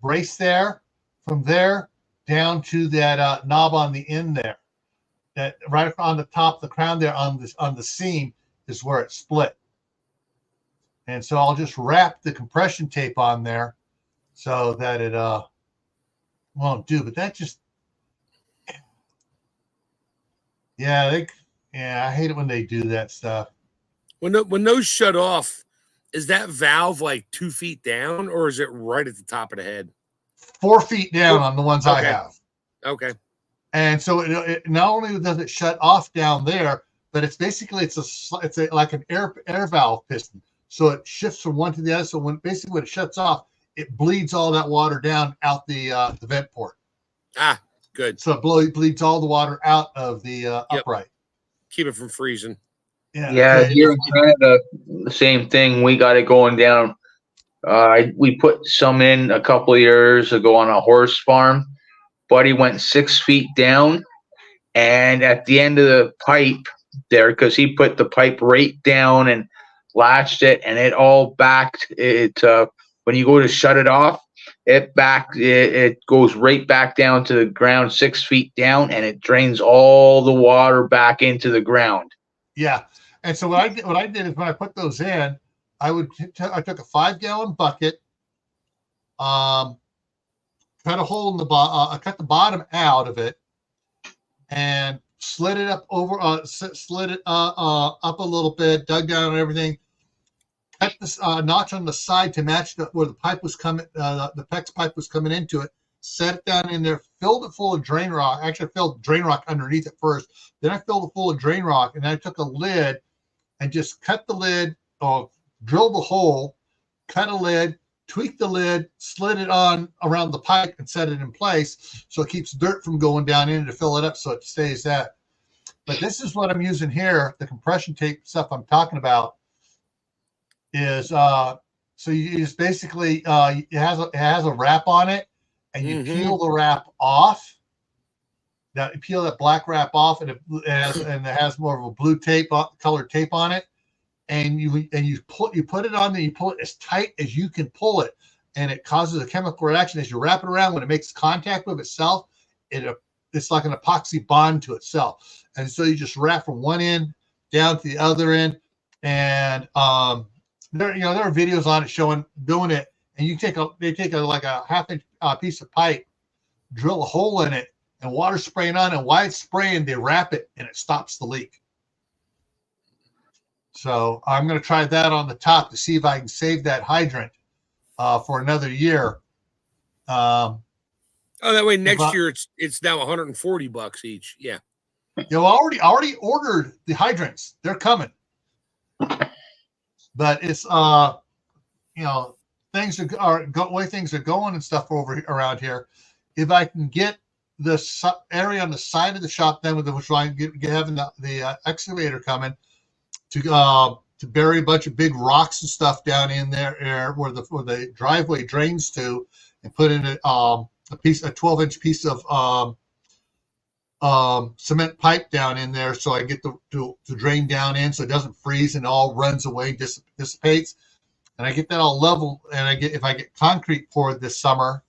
brace there, from there down to that knob on the end there. That right on the top of the crown there on the seam is where it's split. And so I'll just wrap the compression tape on there so that it won't do. But that just, yeah, I hate it when they do that stuff. When those shut off, is that valve like 2 feet down, or is it right at the top of the head? 4 feet down on the ones I have. Okay. And so it not only does it shut off down there, but it's basically like an air valve piston. So it shifts from one to the other. So when it shuts off, it bleeds all that water down out the vent port. Ah, good. So it bleeds all the water out of the upright. Keep it from freezing. Yeah, here in Canada, the same thing. We got it going down. We put some in a couple of years ago on a horse farm. Buddy went 6 feet down, and at the end of the pipe there, because he put the pipe right down and latched it, and it all backed. When you go to shut it off, it goes right back down to the ground 6 feet down, and it drains all the water back into the ground. Yeah, and so what I did is when I put those in, I took a 5-gallon bucket, cut a hole in the bottom, I cut the bottom out of it, and slid it up up a little bit, dug down on everything, cut this notch on the side to match where the pipe was coming, the PEX pipe was coming into it, set it down in there, filled it full of drain rock. Actually, I filled drain rock underneath it first. Then I filled it full of drain rock, and then I took a lid and just cut the lid, drilled the hole, cut a lid, tweaked the lid, slid it on around the pipe, and set it in place so it keeps dirt from going down in to fill it up so it stays that. But this is what I'm using here. The compression tape stuff I'm talking about is so you just basically it has a wrap on it, and you peel the wrap off. Now you peel that black wrap off, and it has more of a blue tape, colored tape on it. And you put it on there, you pull it as tight as you can pull it, and it causes a chemical reaction as you wrap it around. When it makes contact with itself, it's like an epoxy bond to itself. And so you just wrap from one end down to the other end, and there are videos on it showing doing it. And they take like a half-inch piece of pipe, drill a hole in it, and water spraying on it. And while it's spraying, they wrap it, and it stops the leak. So I'm going to try that on the top to see if I can save that hydrant for another year. That way next year it's now $140 each. Yeah. I already ordered the hydrants. They're coming. But it's things way things are going and stuff around here. If I can get the area on the side of the shop then which I get having the excavator coming to bury a bunch of big rocks and stuff down in there where the driveway drains to, and put in a 12-inch piece of cement pipe down in there, so I get to drain down in, so it doesn't freeze and all runs away, dissipates, and I get that all level. And if I get concrete poured this summer,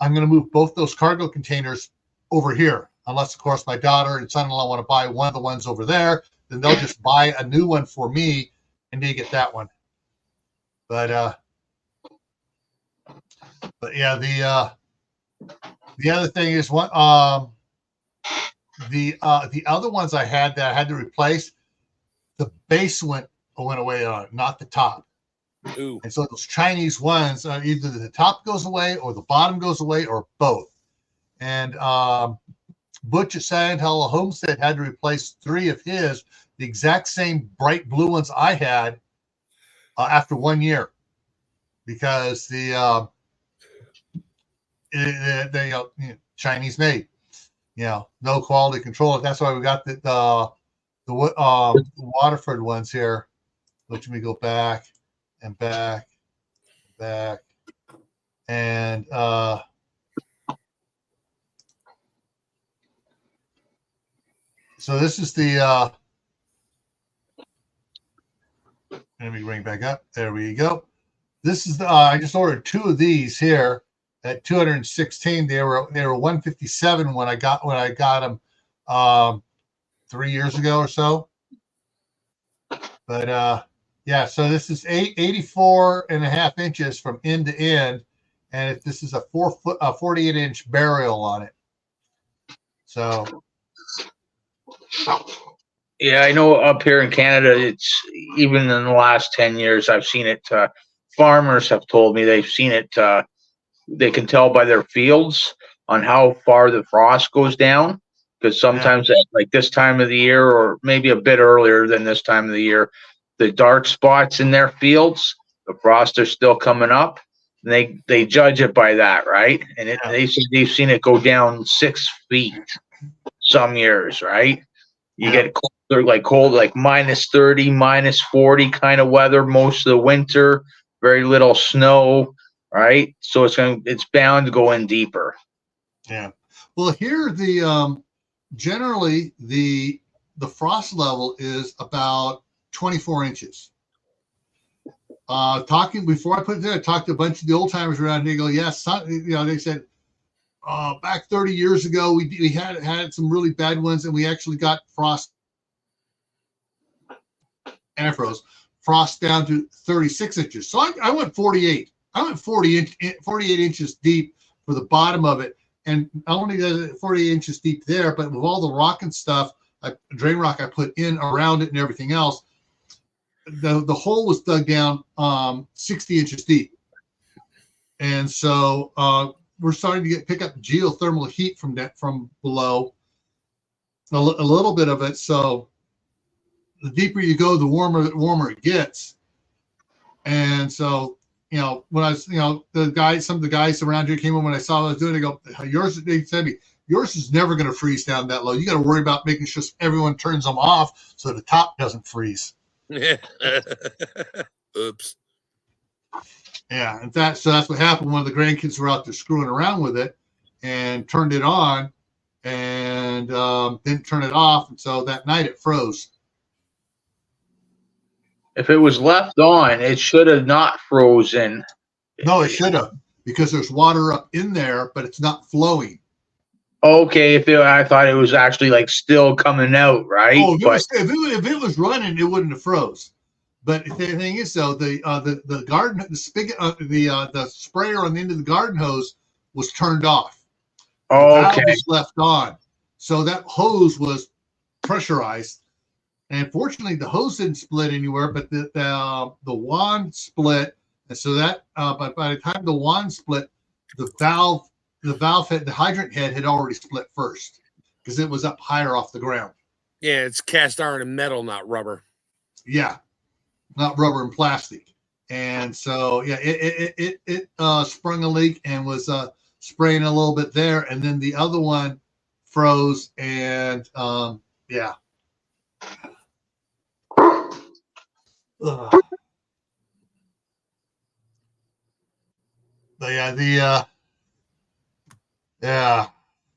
I'm going to move both those cargo containers over here, unless of course my daughter and son-in-law want to buy one of the ones over there. Then they'll just buy a new one for me, and they get that one. But yeah, the other thing is what the other ones I had that I had to replace, the base went away on it, not the top. Ooh. And so those Chinese ones, either the top goes away or the bottom goes away or both. And Butch at Sandhill Homestead had to replace 3 of his, the exact same bright blue ones I had, after 1 year, because the they Chinese made. No quality control. That's why we got the Waterford ones here. Let me go back and back, back, and so this is the. Let me bring it back up. There we go. This is the. I just ordered 2 of these here at 216. They were 157 when I got them 3 years ago or so. But yeah, so this is 84.5 inches from end to end, and this is a 48-inch burial on it. So yeah, I know up here in Canada, it's even in the last 10 years, I've seen it. Farmers have told me they've seen it. They can tell by their fields on how far the frost goes down, because sometimes at like this time of the year, or maybe a bit earlier than this time of the year, the dark spots in their fields, the frost are still coming up. And they judge it by that, right? And they've seen it go down 6 feet some years, right? You get colder, like -30, -40 kind of weather most of the winter, very little snow, right? So it's bound to go in deeper. Yeah. Well, here generally the frost level is about 24 inches. Talking before I put it there, I talked to a bunch of the old timers around and they go, yes, they said back 30 years ago we had some really bad ones and we actually got frost and froze frost down to 36 inches. So I went 48. I went 48 inches deep for the bottom of it, and not only does it 48 inches deep there, but with all the rock and stuff, drain rock I put in around it and everything else, the hole was dug down 60 inches deep. And so we're starting to pick up geothermal heat from below, a little bit of it. So the deeper you go, the warmer it gets. And so, when I was, some of the guys around here came in when I saw what I was doing, they go, they said to me, yours is never going to freeze down that low. You got to worry about making sure everyone turns them off so the top doesn't freeze. Oops. Yeah, and so that's what happened. One of the grandkids were out there screwing around with it and turned it on and didn't turn it off. And so that night it froze. If it was left on, it should have not frozen. No, it should have, because there's water up in there, but it's not flowing. Okay, I thought it was actually like still coming out, right? Oh, if it was running, it wouldn't have froze. But the thing is, though, the garden, the spigot, the sprayer on the end of the garden hose was turned off. The valve was left on, so that hose was pressurized. And fortunately, the hose didn't split anywhere, but the wand split. And so that, but by the time the wand split, the hydrant head had already split first because it was up higher off the ground. Yeah, it's cast iron and metal, not rubber. Yeah, not rubber and plastic. And so, yeah, it sprung a leak and was spraying a little bit there. And then the other one froze and, yeah. But yeah,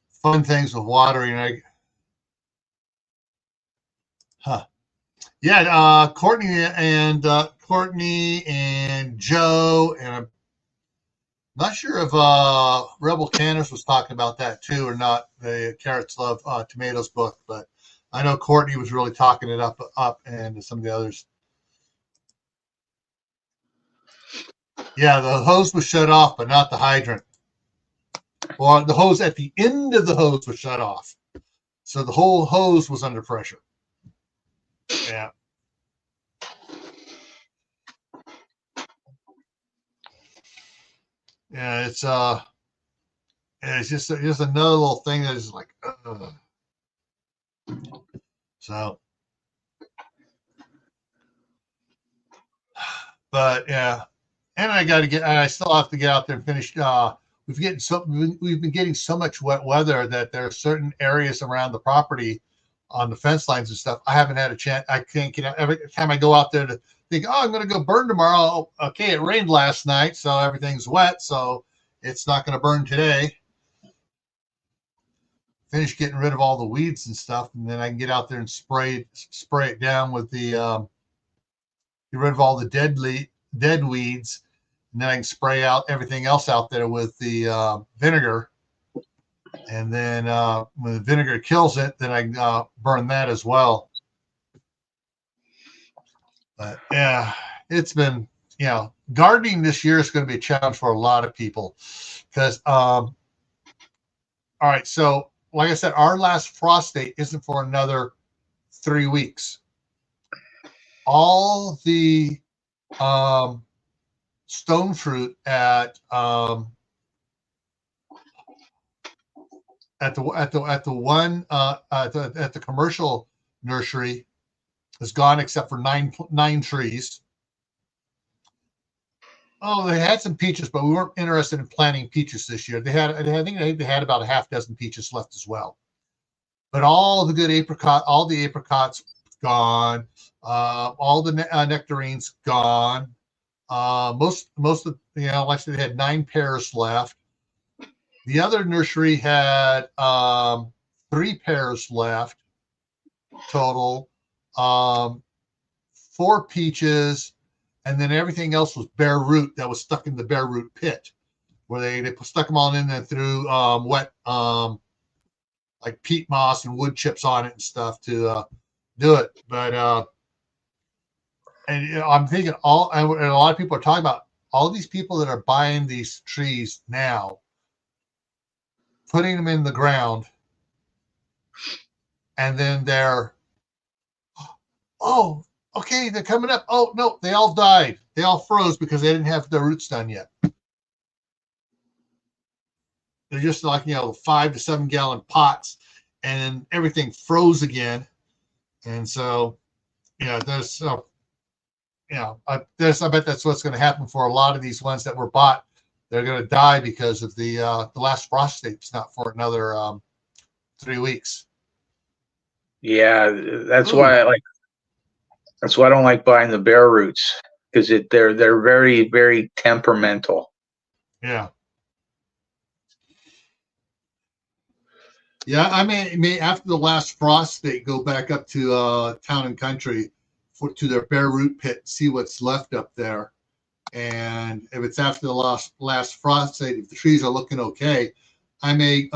fun things with watering. Courtney and Joe, and I'm not sure if Rebel Candace was talking about that too or not. The Carrots Love Tomatoes book, but I know Courtney was really talking it up, and some of the others. Yeah, the hose was shut off, but not the hydrant. Well, the hose at the end of the hose was shut off. So the whole hose was under pressure. Yeah. Yeah, it's just another little thing that is like, so. But yeah, and I still have to get out there and finish. we've been getting so much wet weather that there are certain areas around the property on the fence lines and stuff. I haven't had a chance. I can't get out. Every time I go out there to think, oh, I'm going to go burn tomorrow. Okay, it rained last night, so everything's wet, so it's not going to burn today. Finish getting rid of all the weeds and stuff, and then I can get out there and spray it down with the get rid of all the dead weeds, and then I can spray out everything else out there with the vinegar. And then when the vinegar kills it, then I can burn that as well. But yeah, it's been, gardening this year is going to be a challenge for a lot of people because, all right, so like I said, our last frost date isn't for another 3 weeks. All the stone fruit at the commercial nursery is gone except for nine trees. Oh, they had some peaches, but we weren't interested in planting peaches this year. I think they had about a half dozen peaches left as well. But all the good apricots gone. All the nectarines gone. Most of like I said, they had 9 pears left. The other nursery had 3 pears left total. 4 peaches. And then everything else was bare root that was stuck in the bare root pit, where they stuck them all in there through wet like peat moss and wood chips on it and stuff to do it. But and I'm thinking and a lot of people are talking about all these people that are buying these trees now, putting them in the ground, and then they're okay, they're coming up. Oh, no, they all died. They all froze because they didn't have the roots done yet. They're just like, 5 to 7 gallon pots, and everything froze again. And so, I bet that's what's going to happen for a lot of these ones that were bought. They're going to die because of the last frost date's not for another 3 weeks. Yeah, that's why That's why I don't like buying the bare roots, because they're very, very temperamental. Yeah. Yeah, I may after the last frost, they go back up to Town and Country to their bare root pit, see what's left up there. And if it's after the last frost date, if the trees are looking okay, I may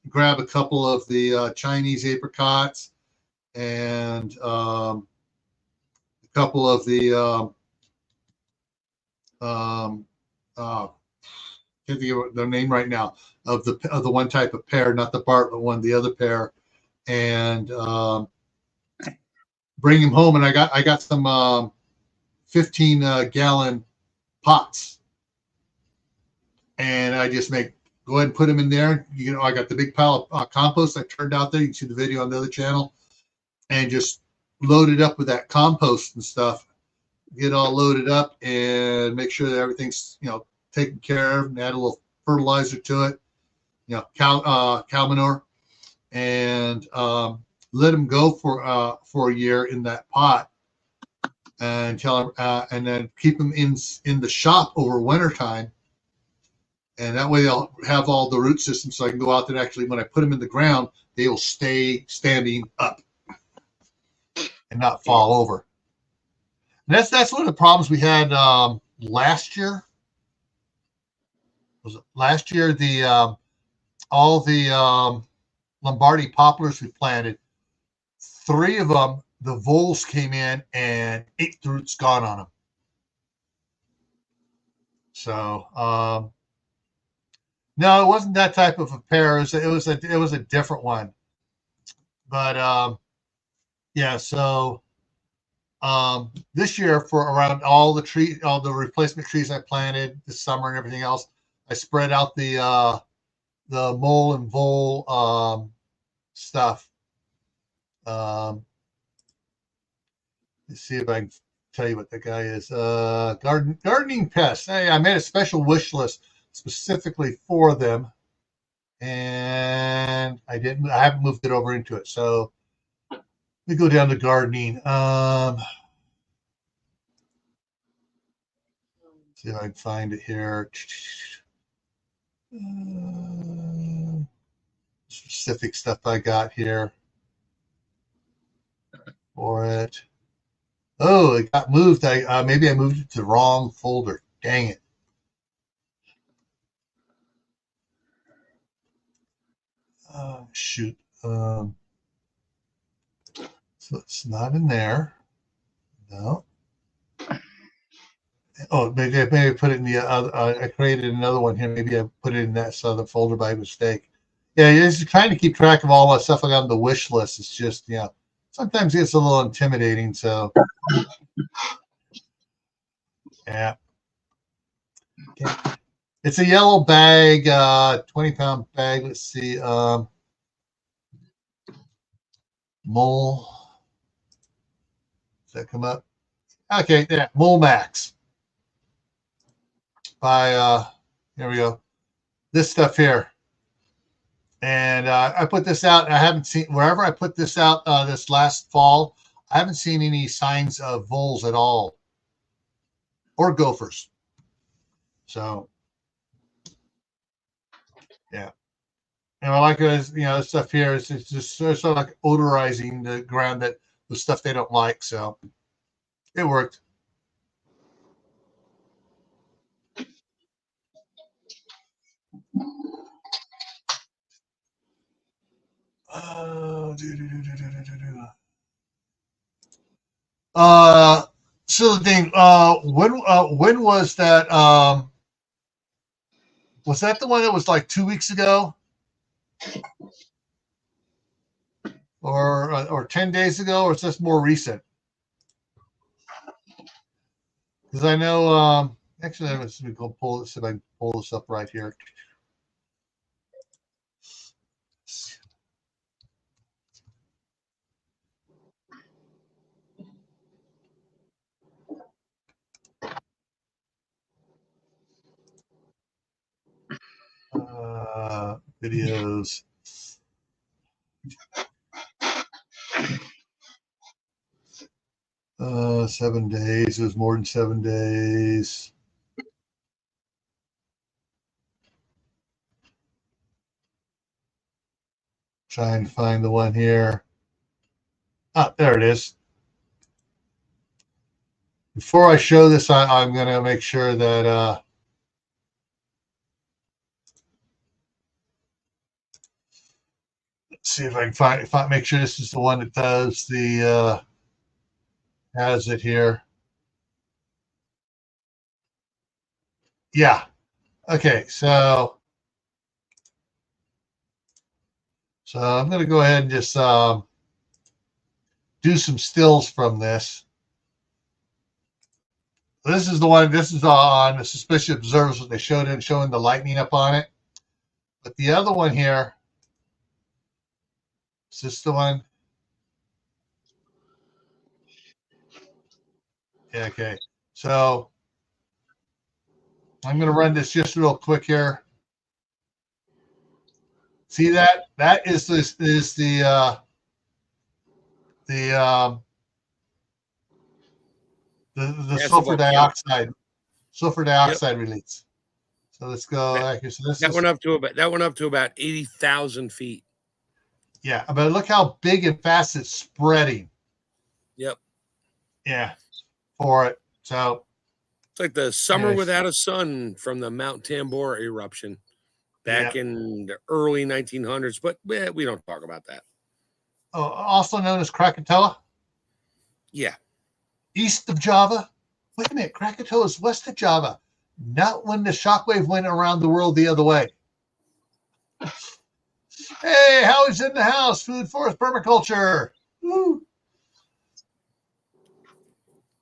grab a couple of the Chinese apricots and couple of the can't think of their name right now, of the one type of pear, not the Bartlett one, the other pear, and bring them home. And I got some 15 gallon pots, and I just go ahead and put them in there. I got the big pile of compost I turned out there. You can see the video on the other channel, and just load it up with that compost and stuff. Get all loaded up and make sure that everything's taken care of, and add a little fertilizer to it, cow manure, and let them go for a year in that pot until and then keep them in the shop over winter time, and that way they'll have all the root system, so I can go out there. Actually, when I put them in the ground, they will stay standing up and not fall over. And that's one of the problems we had last year. Was it last year? All the Lombardy poplars we planted, 3 of them, the voles came in and ate the roots gone on them. So no, it wasn't that type of a pear. It was a different one. But yeah, so this year, for around all the replacement trees I planted this summer and everything else, I spread out the mole and vole stuff. Let's see if I can tell you what the guy is. Gardening pests. Hey, I made a special wish list. specifically for them, and I haven't moved it over into it. So let me go down to gardening. See if I can find it here. Specific stuff I got here for it. Oh, it got moved. Maybe I moved it to the wrong folder. Dang it. Shoot. So it's not in there. No. Oh, maybe I put it in the other. I created another one here. Maybe I put it in that other folder by mistake. Yeah, it's trying to keep track of all my stuff I got on the wish list. It's just, sometimes it gets a little intimidating. So, yeah. Okay. It's a yellow bag, 20-pound bag. Let's see. Mole. Does that come up? Okay, yeah, Mole Max. By here we go. This stuff here. And I put this out. I haven't seen, wherever I put this out this last fall, I haven't seen any signs of voles at all, or gophers. So, yeah. And I like it, this stuff here is just sort of like odorizing the ground that the stuff they don't like. So it worked. So the thing, when was that? Was that the one that was like 2 weeks ago, or 10 days ago, or is this more recent? Because I know, actually, let's go pull this. See if I can pull this up right here. Videos. Uh, 7 days. It was more than 7 days. Trying to find the one here. Ah, there it is. Before I show this, I'm going to make sure that let's see if I can make sure this is the one that does the has it here. Yeah. Okay. So I'm going to go ahead and just do some stills from this. This is the one. This is on the Suspicious Observers that they showing the lightning up on it. But the other one here, is this the one? Yeah, okay. So I'm going to run this just real quick here. See that? That is the sulfur dioxide release. So let's go back here. So that went up to about 80,000 feet. Yeah, but look how big and fast it's spreading. Yep. Yeah, for it. So it's like the summer without a sun from the Mount Tambora eruption back in the early 1900s. But we don't talk about that. Oh, also known as Krakatoa. Yeah. East of Java. Wait a minute, Krakatoa is west of Java. Not when the shockwave went around the world the other way. Hey, Howie's in the house. Food forest permaculture. Woo.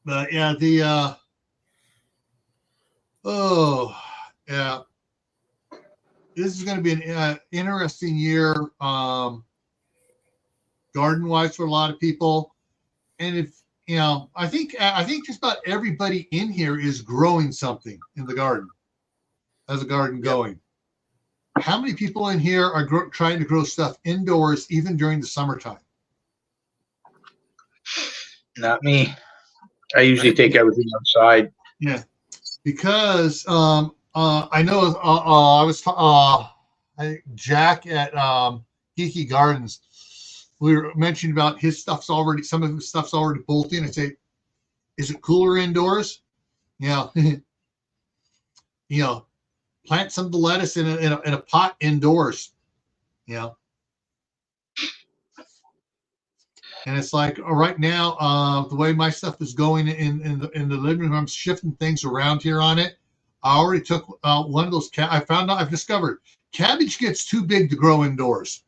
But yeah, this is going to be an interesting year, garden-wise for a lot of people. And if I think just about everybody in here is growing something in the garden. How's the garden going? How many people in here are trying to grow stuff indoors even during the summertime? Not me. I usually take everything outside. Yeah, because I know I was Jack at Geeky Gardens. We were mentioning about his stuff's already, some of his stuff's already bolting. I say, is it cooler indoors? Yeah, plant some of the lettuce in a pot indoors. And it's like right now, the way my stuff is going in the living room, I'm shifting things around here on it. I already took one of those. I've discovered cabbage gets too big to grow indoors.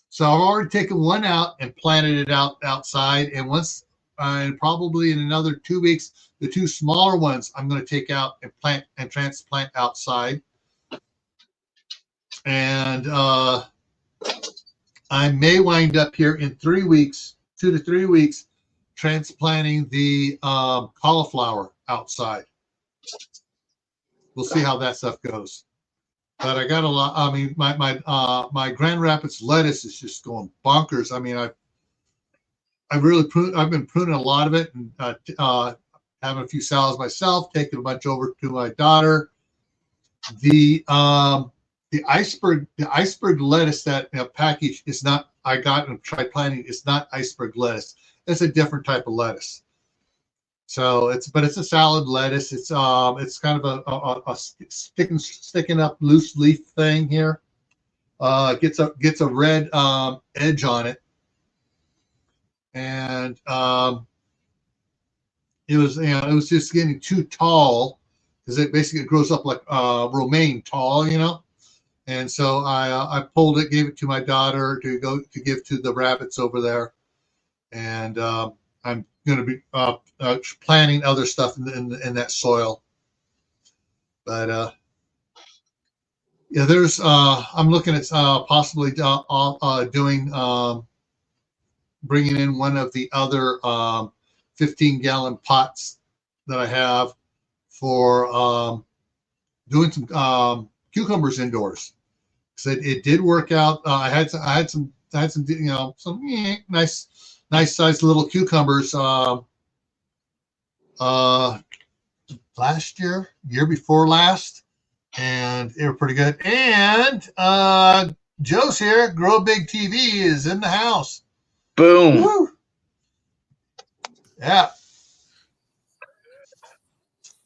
So I've already taken one out and planted it outside. And once, probably in another 2 weeks, the two smaller ones I'm going to take out and plant and transplant outside. And I may wind up here in 3 weeks, 2 to 3 weeks, transplanting the cauliflower outside. We'll see how that stuff goes. But I got a lot. I mean, my Grand Rapids lettuce is just going bonkers. I mean, I've been pruning a lot of it and having a few salads myself, taking a bunch over to my daughter. The iceberg lettuce that package is not. I got and tried planting. It's not iceberg lettuce. It's a different type of lettuce. So it's a salad lettuce. It's kind of a sticking up loose leaf thing here. Gets a red edge on it, and it was just getting too tall because it basically grows up like romaine tall, And so I pulled it, gave it to my daughter to give to the rabbits over there, and I'm going to be planting other stuff in that soil. But there's I'm looking at possibly doing bringing in one of the other 15-gallon pots that I have for doing some cucumbers indoors. So it did work out. I had some nice sized little cucumbers last year before last, and they were pretty good. And Joe's here. Grow Big TV is in the house. Boom. Woo. Yeah.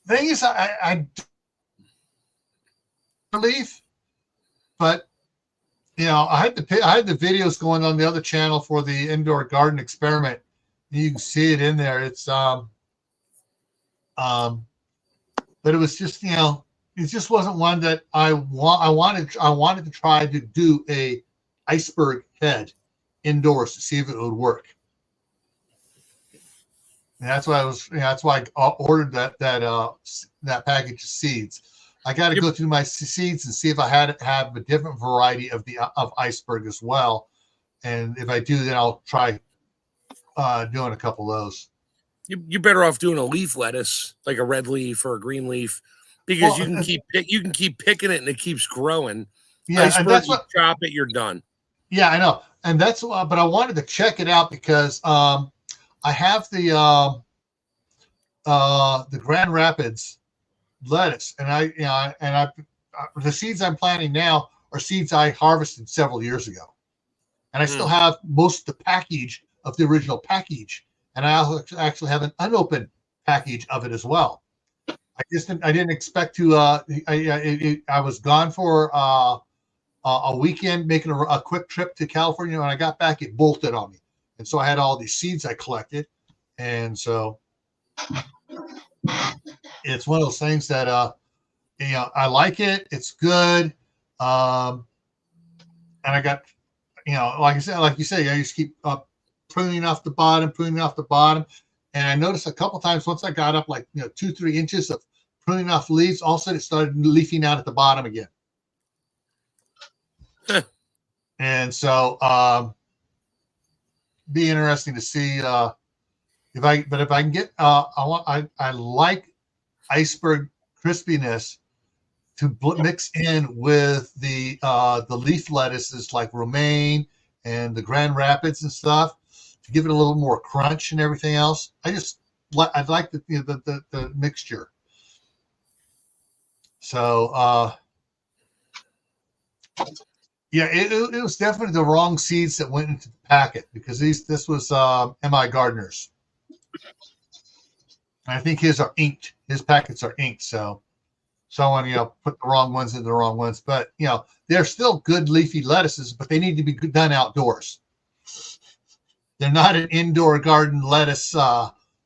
Thing is, I believe, but I had the videos going on the other channel for the indoor garden experiment. You can see it in there. It's but it was just it just wasn't one that I wanted to try to do a iceberg head indoors to see if it would work. And that's why I ordered that package of seeds. I got to go through my seeds and see if I have a different variety of iceberg as well. And if I do, then I'll try doing a couple of those. You're better off doing a leaf lettuce, like a red leaf or a green leaf, because you can keep picking it and it keeps growing. Yeah, iceberg, and that's what chop it, you're done. Yeah, I know, and that's but I wanted to check it out because I have the Grand Rapids lettuce, and the seeds I'm planting now are seeds I harvested several years ago, and I still have most of the package of the original package, and I also actually have an unopened package of it as well. I didn't expect to. I was gone for a weekend, making a quick trip to California. When I got back, it bolted on me, and so I had all these seeds I collected, and so it's one of those things that I like it. It's good, and I got like you say, I just keep pruning off the bottom, and I noticed a couple times once I got up like 2-3 inches of pruning off leaves, all of a sudden it started leafing out at the bottom again. And so be interesting to see if I can get I like iceberg crispiness to mix in with the leaf lettuces like romaine and the Grand Rapids and stuff to give it a little more crunch and everything else. I like the mixture. So yeah, it was definitely the wrong seeds that went into the packet, because this was M.I. Gardner's. I think his are inked. His packets are inked, so someone put the wrong ones in the wrong ones. But they're still good leafy lettuces, but they need to be done outdoors. They're not an indoor garden lettuce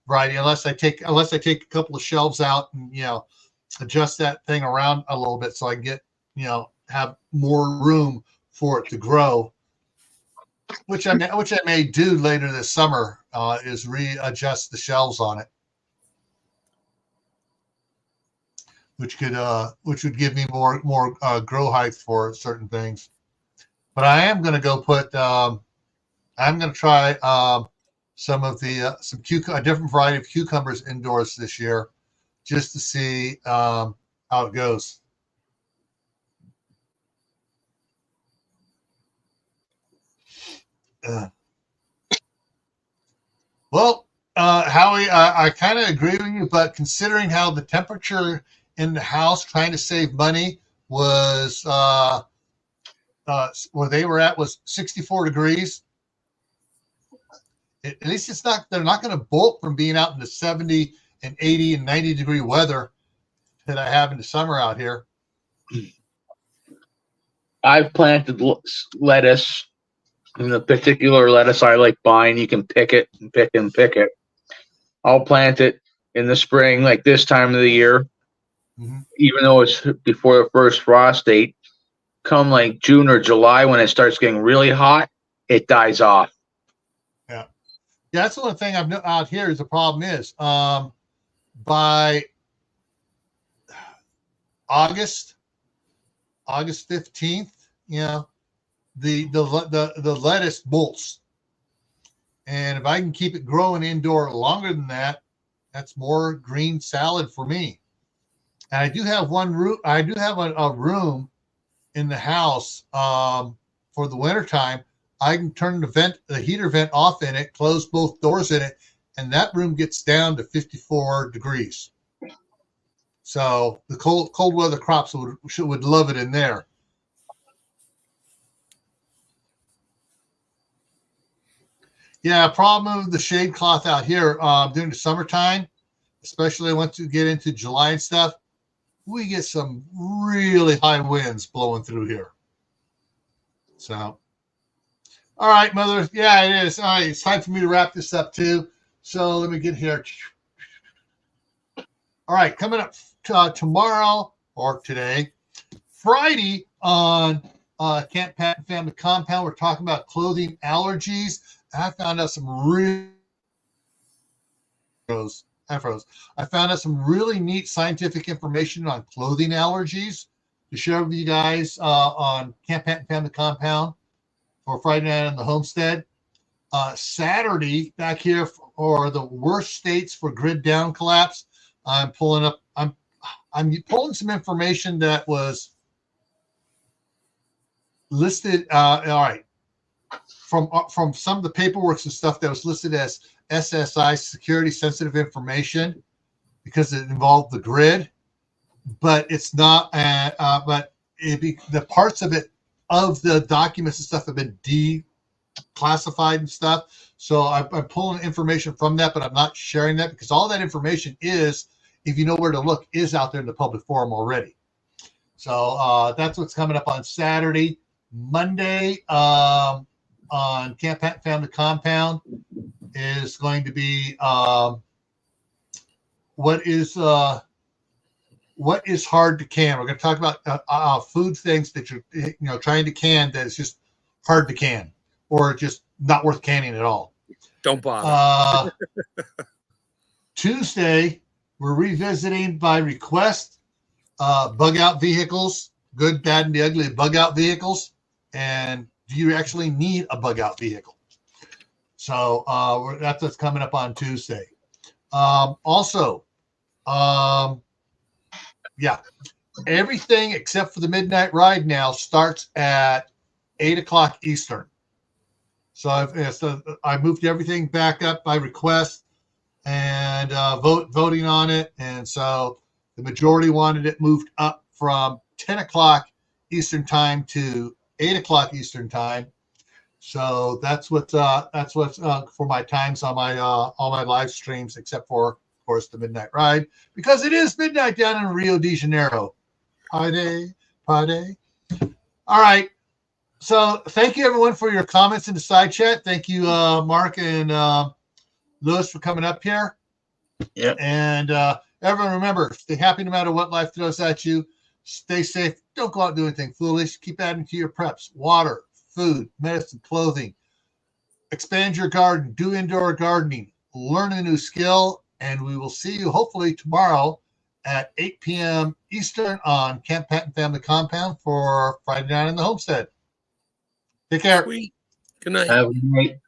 variety unless I take a couple of shelves out and adjust that thing around a little bit so I can get have more room for it to grow. Which I may do later this summer is readjust the shelves on it. Which would give me more grow height for certain things. But I am going to go put. I'm going to try some of the a different variety of cucumbers indoors this year, just to see how it goes. Well, Howie, I kind of agree with you, but considering how the temperature in the house, trying to save money, was where they were at was 64 degrees. At least they're not going to bolt from being out in the 70 and 80 and 90 degree weather that I have in the summer out here. I've planted lettuce, and the particular lettuce I like buying, you can pick it and pick and pick it. I'll plant it in the spring, like this time of the year, even though it's before the first frost date. Come like June or July, when it starts getting really hot, it dies off. Yeah, that's the only thing I've out here is the problem is by August 15th, the lettuce bolts, and if I can keep it growing indoor longer than that, that's more green salad for me. And I do have a room in the house for the wintertime. I can turn the heater vent off in it, close both doors in it, and that room gets down to 54 degrees. So the cold weather crops would love it in there. Yeah, problem with the shade cloth out here during the summertime, especially once you get into July and stuff, we get some really high winds blowing through here. So, all right, Mother. Yeah, it is. All right, it's time for me to wrap this up too. So let me get here. All right, coming up tomorrow or today, Friday on Camp Pat and Family Compound, we're talking about clothing allergies. I found out some I found out some really neat scientific information on clothing allergies to share with you guys on Camp Pat and Family Compound for Friday night on the homestead. Saturday, back here for the worst states for grid down collapse. I'm pulling some information that was listed. All right, from some of the paperwork and stuff that was listed as SSI, security sensitive information, because it involved the grid, but it's not. The parts of it, of the documents and stuff, have been declassified and stuff. So I'm pulling information from that, but I'm not sharing that because all that information is, if you know where to look, is out there in the public forum already. So that's what's coming up on Saturday. Monday on Camp Pat Family Compound is going to be what is hard to can. We're going to talk about food things that you're trying to can that is just hard to can or just not worth canning at all. Don't bother. Tuesday, we're revisiting by request bug out vehicles, good, bad, and the ugly bug out vehicles. And do you actually need a bug out vehicle? So that's what's coming up on Tuesday. everything except for the midnight ride now starts at 8 o'clock Eastern. So I moved everything back up by request and voting on it. And so the majority wanted it moved up from 10 o'clock Eastern time to 8 o'clock Eastern time. So that's what's for my times on my all my live streams, except for, of course, the midnight ride, because it is midnight down in Rio de Janeiro. Party. All right. So thank you everyone for your comments in the side chat. Thank you, Mark and Lewis, for coming up here. Yeah. And everyone, remember, stay happy no matter what life throws at you. Stay safe. Don't go out and do anything foolish. Keep adding to your preps: water, food, medicine, clothing. Expand your garden. Do indoor gardening. Learn a new skill. And we will see you hopefully tomorrow at 8 p.m. Eastern on Camp Patton Family Compound for Friday Night in the Homestead. Take care. Sweet. Good night. Have a good night.